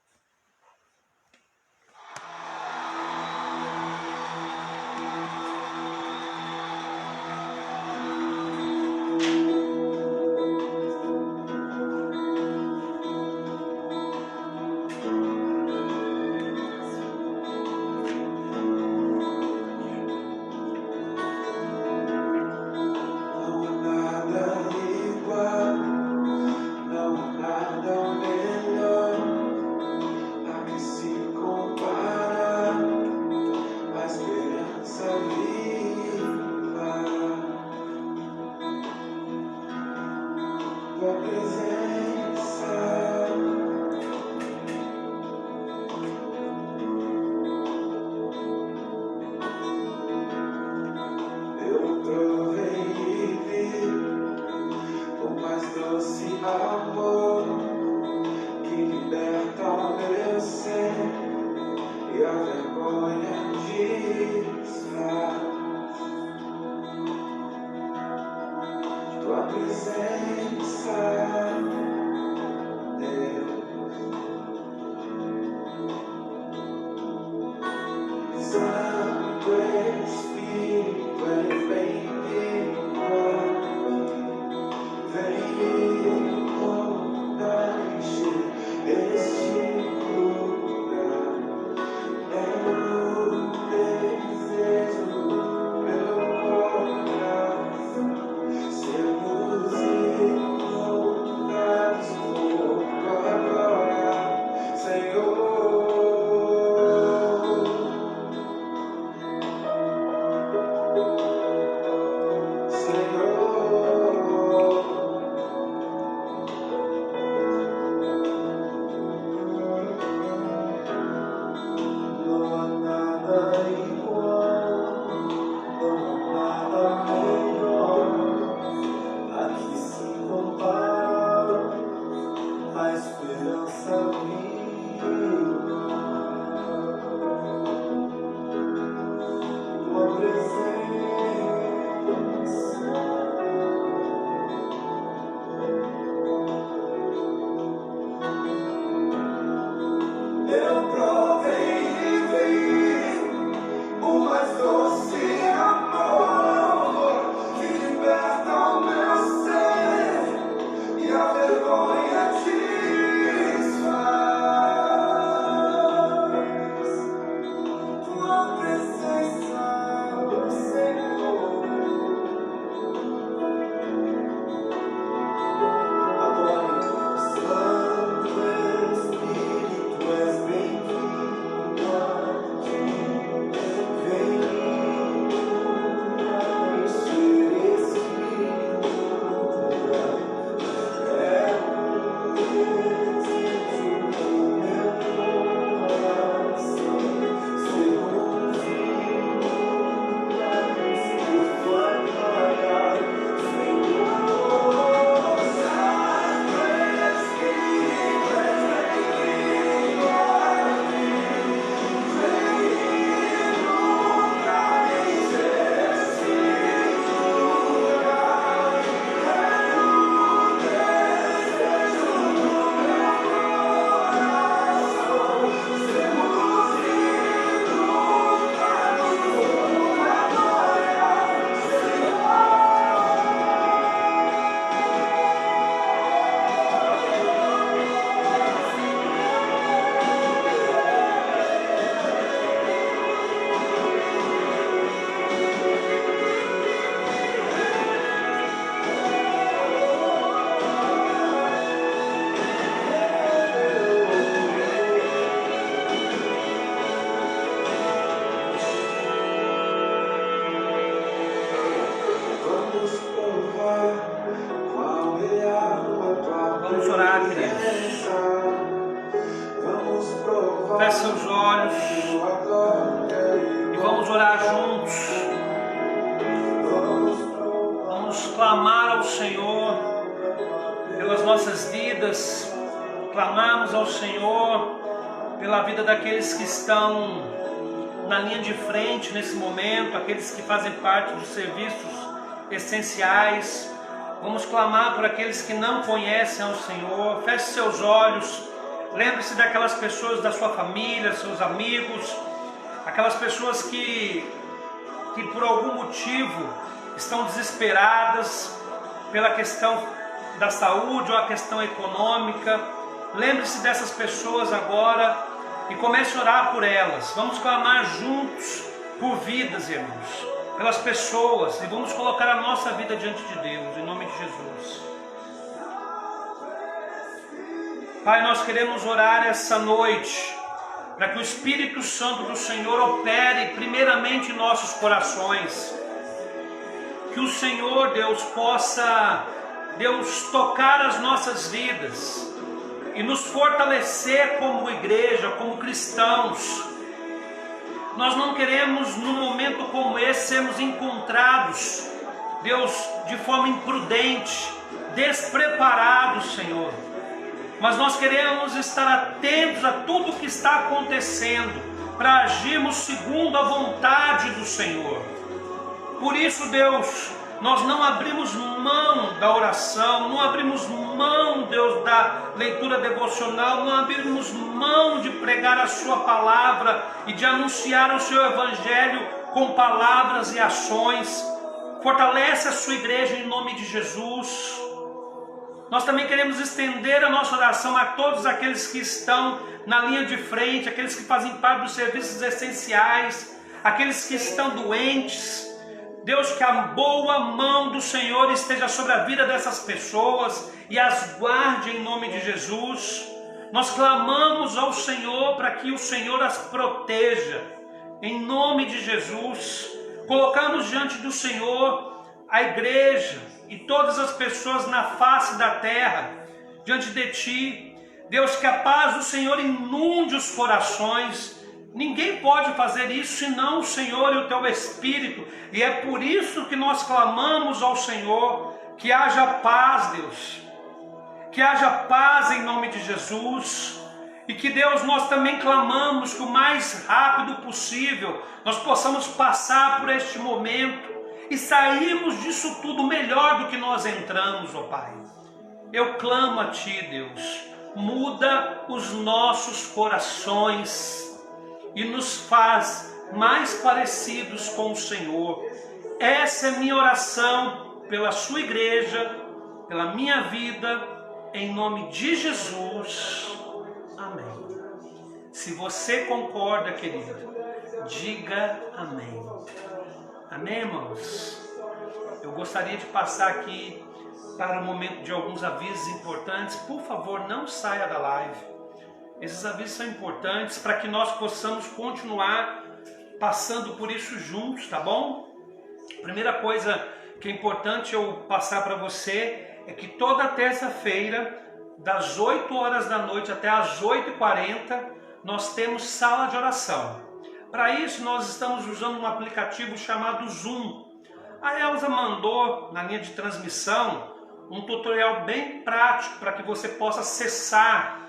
clamar ao Senhor pelas nossas vidas, clamarmos ao Senhor pela vida daqueles que estão na linha de frente nesse momento, aqueles que fazem parte dos serviços essenciais. Vamos clamar por aqueles que não conhecem ao Senhor. Feche seus olhos, lembre-se daquelas pessoas da sua família, seus amigos, aquelas pessoas que por algum motivo estão desesperadas pela questão da saúde ou a questão econômica. Lembre-se dessas pessoas agora e comece a orar por elas. Vamos clamar juntos por vidas, irmãos, pelas pessoas, e vamos colocar a nossa vida diante de Deus, em nome de Jesus. Pai, nós queremos orar essa noite para que o Espírito Santo do Senhor opere primeiramente em nossos corações. Que o Senhor, Deus, possa, Deus, tocar as nossas vidas e nos fortalecer como igreja, como cristãos. Nós não queremos, num momento como esse, sermos encontrados, Deus, de forma imprudente, despreparados, Senhor. Mas nós queremos estar atentos a tudo o que está acontecendo, para agirmos segundo a vontade do Senhor. Por isso, Deus, nós não abrimos mão da oração, não abrimos mão, Deus, da leitura devocional, não abrimos mão de pregar a Sua palavra e de anunciar o Seu Evangelho com palavras e ações. Fortalece a Sua igreja em nome de Jesus. Nós também queremos estender a nossa oração a todos aqueles que estão na linha de frente, aqueles que fazem parte dos serviços essenciais, aqueles que estão doentes. Deus, que a boa mão do Senhor esteja sobre a vida dessas pessoas e as guarde em nome de Jesus. Nós clamamos ao Senhor para que o Senhor as proteja, em nome de Jesus. Colocamos diante do Senhor a igreja e todas as pessoas na face da terra, diante de Ti. Deus, que a paz do Senhor inunde os corações. Ninguém pode fazer isso senão o Senhor e o Teu Espírito. E é por isso que nós clamamos ao Senhor, que haja paz, Deus. Que haja paz em nome de Jesus. E que, Deus, nós também clamamos que o mais rápido possível nós possamos passar por este momento e sairmos disso tudo melhor do que nós entramos, ó Pai. Eu clamo a Ti, Deus. Muda os nossos corações e nos faz mais parecidos com o Senhor. Essa é minha oração pela Sua igreja, pela minha vida, em nome de Jesus. Amém. Se você concorda, querido, diga amém. Amém, irmãos? Eu gostaria de passar aqui para o momento de alguns avisos importantes. Por favor, não saia da live. Esses avisos são importantes para que nós possamos continuar passando por isso juntos, tá bom? Primeira coisa que é importante eu passar para você é que toda terça-feira, das 8 horas da noite até as 8h40, nós temos sala de oração. Para isso, nós estamos usando um aplicativo chamado Zoom. A Elza mandou na linha de transmissão um tutorial bem prático para que você possa acessar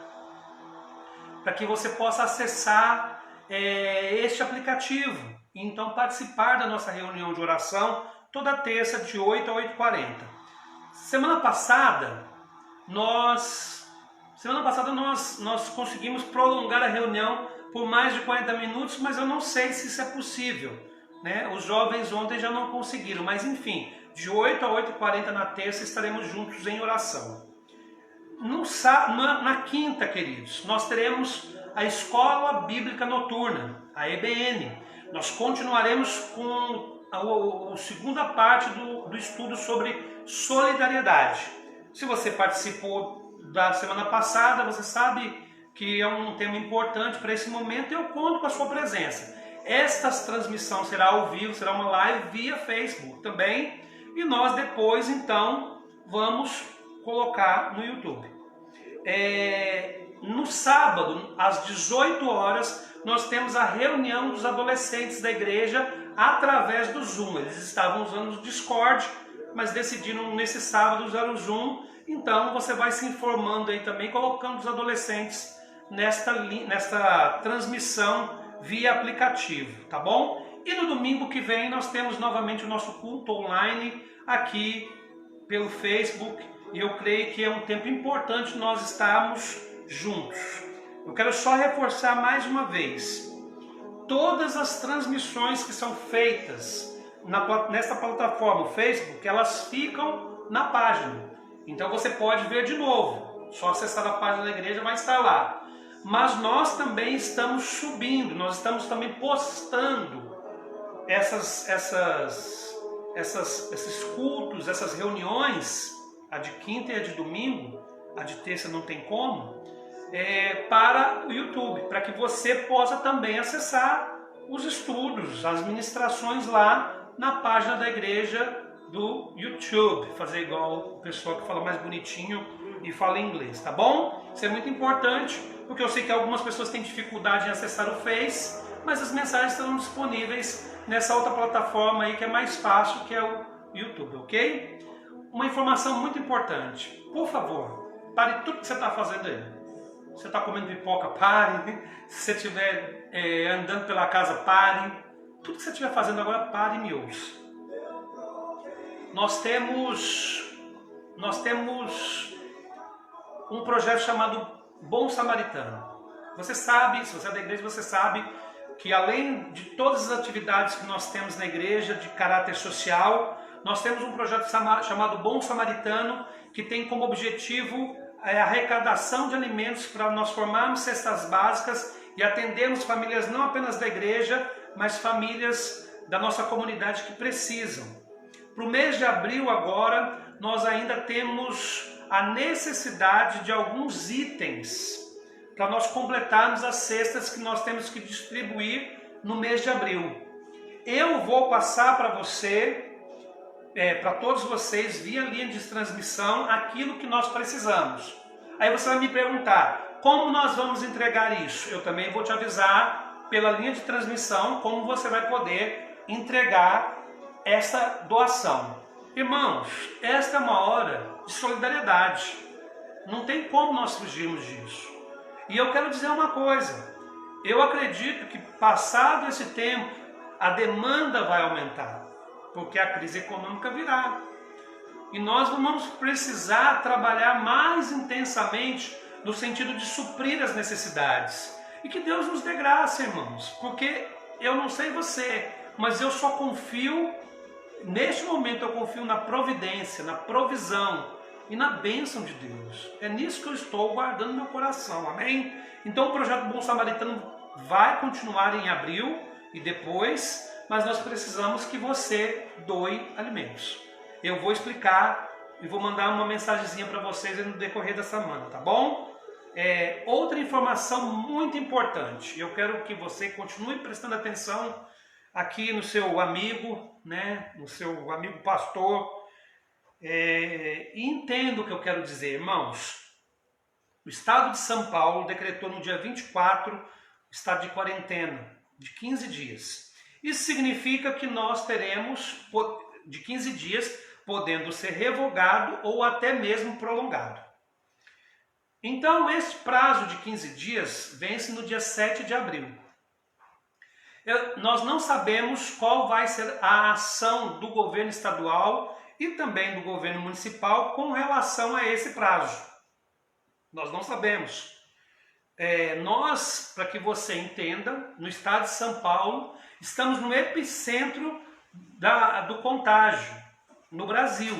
este aplicativo e então participar da nossa reunião de oração toda terça de 8 a 8h40. Semana passada nós conseguimos prolongar a reunião por mais de 40 minutos, mas eu não sei se isso é possível, né? Os jovens ontem já não conseguiram, mas enfim, de 8 a 8h40 na terça estaremos juntos em oração. Na quinta, queridos, nós teremos a Escola Bíblica Noturna, a EBN. Nós continuaremos com a segunda parte do estudo sobre solidariedade. Se você participou da semana passada, você sabe que é um tema importante para esse momento e eu conto com a sua presença. Esta transmissão será ao vivo, será uma live via Facebook também, e nós depois, então, vamos colocar no YouTube. No sábado, às 18 horas, nós temos a reunião dos adolescentes da igreja através do Zoom. Eles estavam usando o Discord, mas decidiram nesse sábado usar o Zoom. Então você vai se informando aí também, colocando os adolescentes nesta transmissão via aplicativo, tá bom? E no domingo que vem nós temos novamente o nosso culto online aqui pelo Facebook, e eu creio que é um tempo importante nós estarmos juntos. Eu quero só reforçar mais uma vez, todas as transmissões que são feitas nesta plataforma, o Facebook, elas ficam na página. Então você pode ver de novo, só acessar a página da igreja, vai estar lá. Mas nós também estamos subindo, nós estamos também postando esses cultos, essas reuniões, a de quinta e a de domingo, a de terça não tem como, para o YouTube, para que você possa também acessar os estudos, as ministrações lá na página da igreja do YouTube, fazer igual o pessoal que fala mais bonitinho e fala inglês, tá bom? Isso é muito importante, porque eu sei que algumas pessoas têm dificuldade em acessar o Face, mas as mensagens estão disponíveis nessa outra plataforma aí que é mais fácil, que é o YouTube, ok? Uma informação muito importante, por favor, pare tudo que você está fazendo aí. Você está comendo pipoca, pare. Se você estiver andando pela casa, pare. Tudo que você estiver fazendo agora, pare e me ouça. Nós temos um projeto chamado Bom Samaritano. Você sabe, se você é da igreja, você sabe que além de todas as atividades que nós temos na igreja de caráter social, nós temos um projeto chamado Bom Samaritano, que tem como objetivo a arrecadação de alimentos para nós formarmos cestas básicas e atendermos famílias não apenas da igreja, mas famílias da nossa comunidade que precisam. Para o mês de abril agora, nós ainda temos a necessidade de alguns itens para nós completarmos as cestas que nós temos que distribuir no mês de abril. Eu vou passar para você, para todos vocês, via linha de transmissão, aquilo que nós precisamos. Aí você vai me perguntar, como nós vamos entregar isso? Eu também vou te avisar pela linha de transmissão como você vai poder entregar essa doação. Irmãos, esta é uma hora de solidariedade. Não tem como nós fugirmos disso. E eu quero dizer uma coisa, eu acredito que passado esse tempo, a demanda vai aumentar, porque a crise econômica virá. E nós vamos precisar trabalhar mais intensamente no sentido de suprir as necessidades. E que Deus nos dê graça, irmãos, porque eu não sei você, mas eu só confio, neste momento eu confio na providência, na provisão e na bênção de Deus. É nisso que eu estou guardando meu coração, amém? Então o projeto Bom Samaritano vai continuar em abril e depois, mas nós precisamos que você doe alimentos. Eu vou explicar e vou mandar uma mensagenzinha para vocês no decorrer da semana, tá bom? Outra informação muito importante, eu quero que você continue prestando atenção aqui no seu amigo, né? No seu amigo pastor, e entenda o que eu quero dizer, irmãos. O estado de São Paulo decretou no dia 24 estado de quarentena de 15 dias. Isso significa que nós teremos de 15 dias podendo ser revogado ou até mesmo prolongado. Então, este prazo de 15 dias vence no dia 7 de abril. Nós não sabemos qual vai ser a ação do governo estadual e também do governo municipal com relação a esse prazo. Nós não sabemos. Nós, para que você entenda, no estado de São Paulo, estamos no epicentro do contágio no Brasil,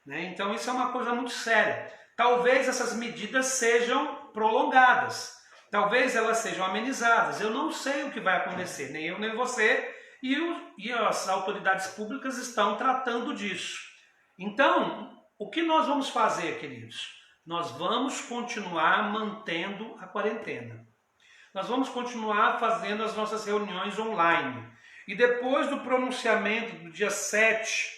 né? Então isso é uma coisa muito séria. Talvez essas medidas sejam prolongadas, talvez elas sejam amenizadas. Eu não sei o que vai acontecer, nem eu nem você, e as autoridades públicas estão tratando disso. Então, o que nós vamos fazer, queridos? Nós vamos continuar mantendo a quarentena. Nós vamos continuar fazendo as nossas reuniões online. E depois do pronunciamento do dia 7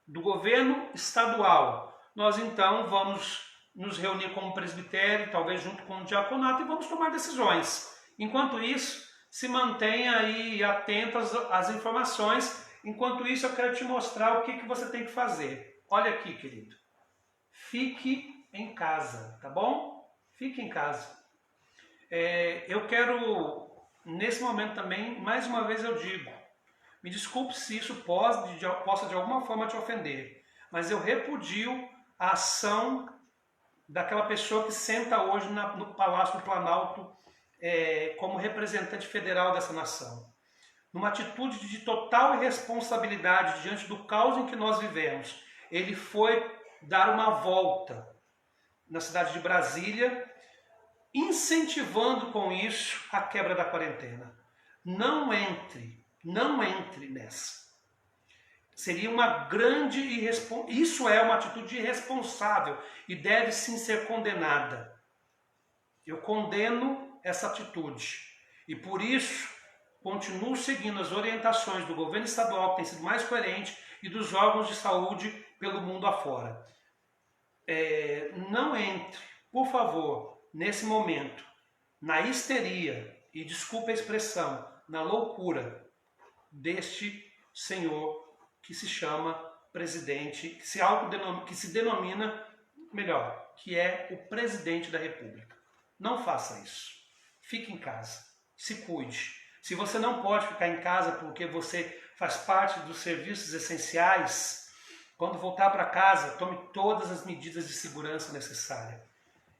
do governo estadual, nós então vamos nos reunir como presbitério, talvez junto com o diaconato, e vamos tomar decisões. Enquanto isso, se mantenha aí atento às informações Enquanto isso, eu quero te mostrar o que você tem que fazer. Olha aqui, querido. Fique em casa, tá bom? Fique em casa. Eu quero, nesse momento também, mais uma vez eu digo, me desculpe se isso possa de alguma forma te ofender, mas eu repudio a ação daquela pessoa que senta hoje no Palácio do Planalto como representante federal dessa nação. Numa atitude de total irresponsabilidade diante do caos em que nós vivemos, ele foi dar uma volta na cidade de Brasília, incentivando com isso a quebra da quarentena. Não entre nessa. Seria uma grande irresponsabilidade. Isso é uma atitude irresponsável e deve sim ser condenada. Eu condeno essa atitude e por isso continuo seguindo as orientações do governo estadual, que tem sido mais coerente, e dos órgãos de saúde pelo mundo afora. Não entre, por favor, nesse momento, na histeria, e desculpa a expressão, na loucura deste senhor que se chama presidente, que se denomina, melhor, que é o presidente da República. Não faça isso. Fique em casa, se cuide. Se você não pode ficar em casa porque você faz parte dos serviços essenciais, quando voltar para casa, tome todas as medidas de segurança necessárias.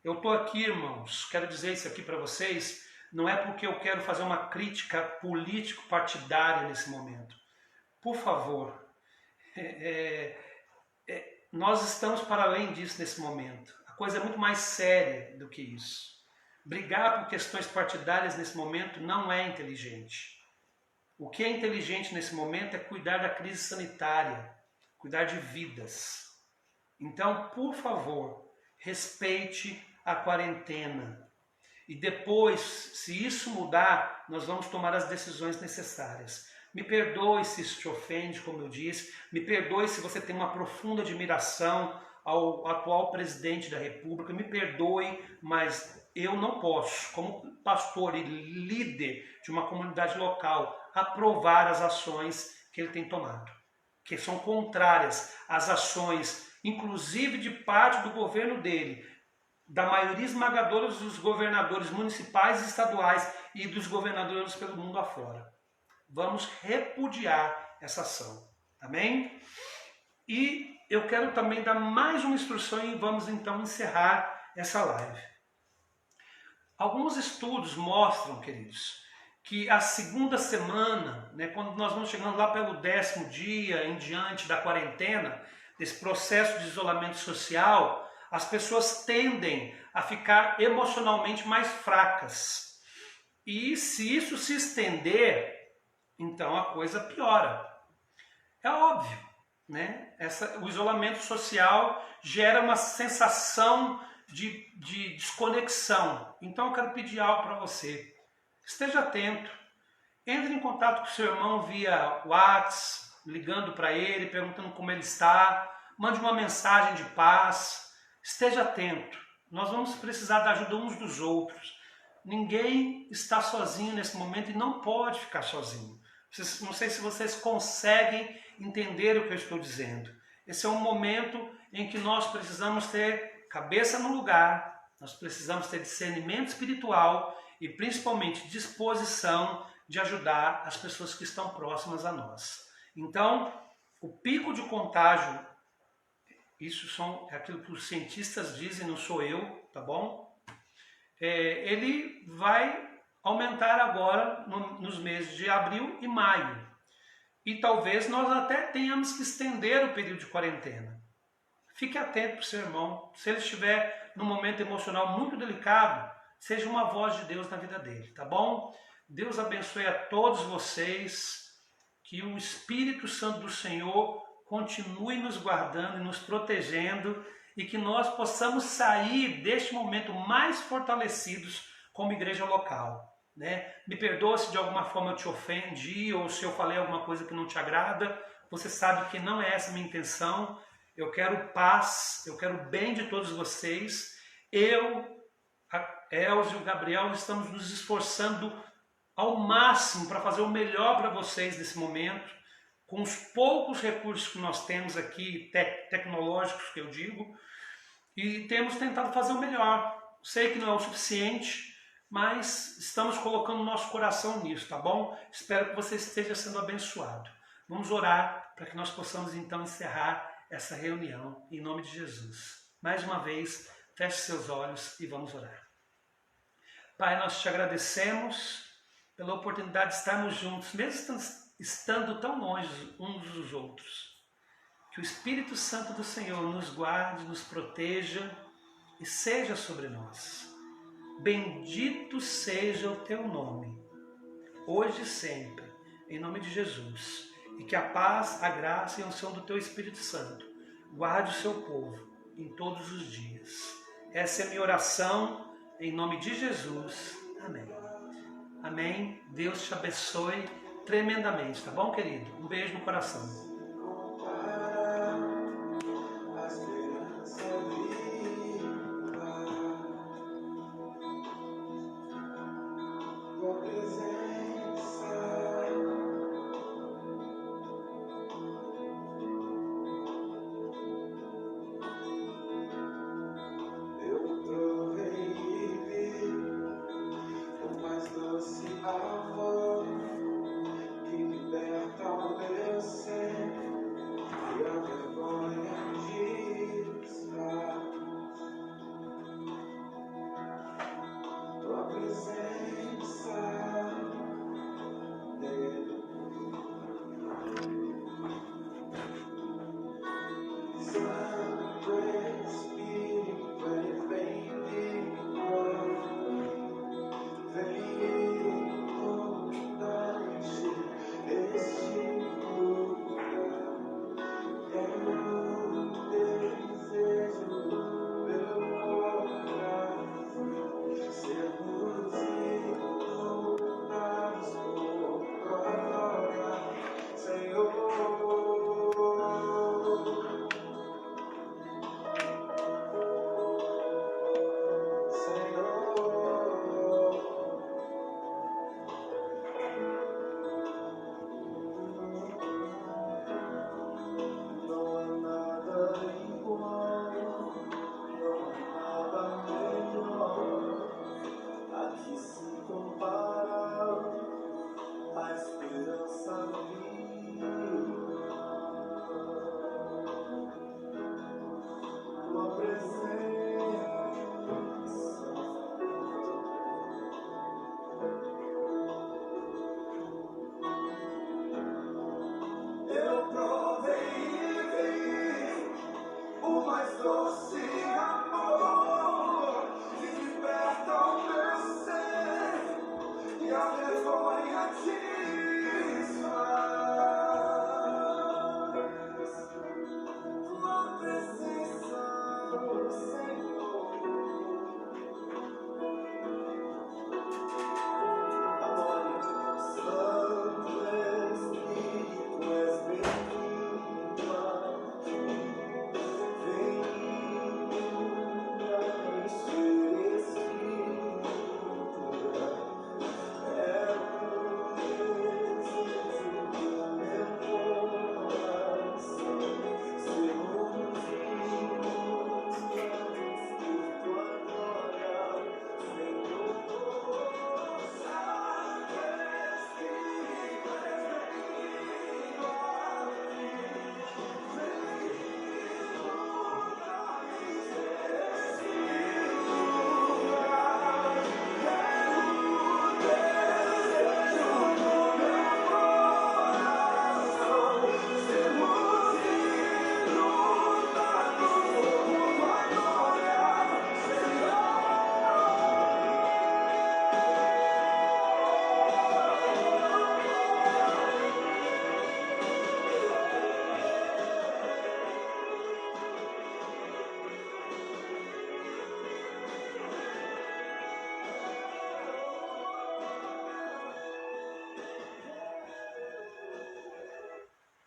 Eu estou aqui, irmãos, quero dizer isso aqui para vocês, não é porque eu quero fazer uma crítica político-partidária nesse momento. Por favor, nós estamos para além disso nesse momento. A coisa é muito mais séria do que isso. Brigar por questões partidárias nesse momento não é inteligente. O que é inteligente nesse momento é cuidar da crise sanitária, cuidar de vidas. Então, por favor, respeite a quarentena. E depois, se isso mudar, nós vamos tomar as decisões necessárias. Me perdoe se isso te ofende, como eu disse. Me perdoe se você tem uma profunda admiração ao atual presidente da República. Me perdoe, mas eu não posso, como pastor e líder de uma comunidade local, aprovar as ações que ele tem tomado, que são contrárias às ações, inclusive de parte do governo dele, da maioria esmagadora dos governadores municipais e estaduais e dos governadores pelo mundo afora. Vamos repudiar essa ação, amém? E eu quero também dar mais uma instrução e vamos então encerrar essa live. Alguns estudos mostram, queridos, que a segunda semana, quando nós vamos chegando lá pelo 10º dia em diante da quarentena, desse processo de isolamento social, as pessoas tendem a ficar emocionalmente mais fracas. E se isso se estender, então a coisa piora. É óbvio, o isolamento social gera uma sensação de desconexão. Então eu quero pedir algo para você. Esteja atento. Entre em contato com o seu irmão via WhatsApp, ligando para ele, perguntando como ele está. Mande uma mensagem de paz. Esteja atento. Nós vamos precisar da ajuda uns dos outros. Ninguém está sozinho nesse momento e não pode ficar sozinho. Não sei se vocês conseguem entender o que eu estou dizendo. Esse é um momento em que nós precisamos ter cabeça no lugar, nós precisamos ter discernimento espiritual e principalmente disposição de ajudar as pessoas que estão próximas a nós. Então, o pico de contágio, isso é aquilo que os cientistas dizem, não sou eu, tá bom? Ele vai aumentar agora nos meses de abril e maio. E talvez nós até tenhamos que estender o período de quarentena. Fique atento para o seu irmão. Se ele estiver num momento emocional muito delicado, seja uma voz de Deus na vida dele, tá bom? Deus abençoe a todos vocês. Que o Espírito Santo do Senhor continue nos guardando e nos protegendo e que nós possamos sair deste momento mais fortalecidos como igreja local. Me perdoa se de alguma forma eu te ofendi ou se eu falei alguma coisa que não te agrada. Você sabe que não é essa a minha intenção. Eu quero paz, eu quero o bem de todos vocês. Eu, a Elza e o Gabriel estamos nos esforçando ao máximo para fazer o melhor para vocês nesse momento. com os poucos recursos que nós temos aqui, tecnológicos que eu digo, e temos tentado fazer o melhor. Sei que não é o suficiente, mas estamos colocando nosso coração nisso, tá bom? Espero que você esteja sendo abençoado. Vamos orar para que nós possamos então encerrar essa reunião em nome de Jesus. Mais uma vez, feche seus olhos e vamos orar. Pai, nós te agradecemos pela oportunidade de estarmos juntos, mesmo estando tão longe uns dos outros. Que o Espírito Santo do Senhor nos guarde, nos proteja e seja sobre nós. Bendito seja o teu nome, hoje e sempre, em nome de Jesus. E que a paz, a graça e a unção do teu Espírito Santo guarde o seu povo em todos os dias. Essa é a minha oração, em nome de Jesus. Amém. Amém. Deus te abençoe tremendamente, tá bom, querido? Um beijo no coração. Tua presença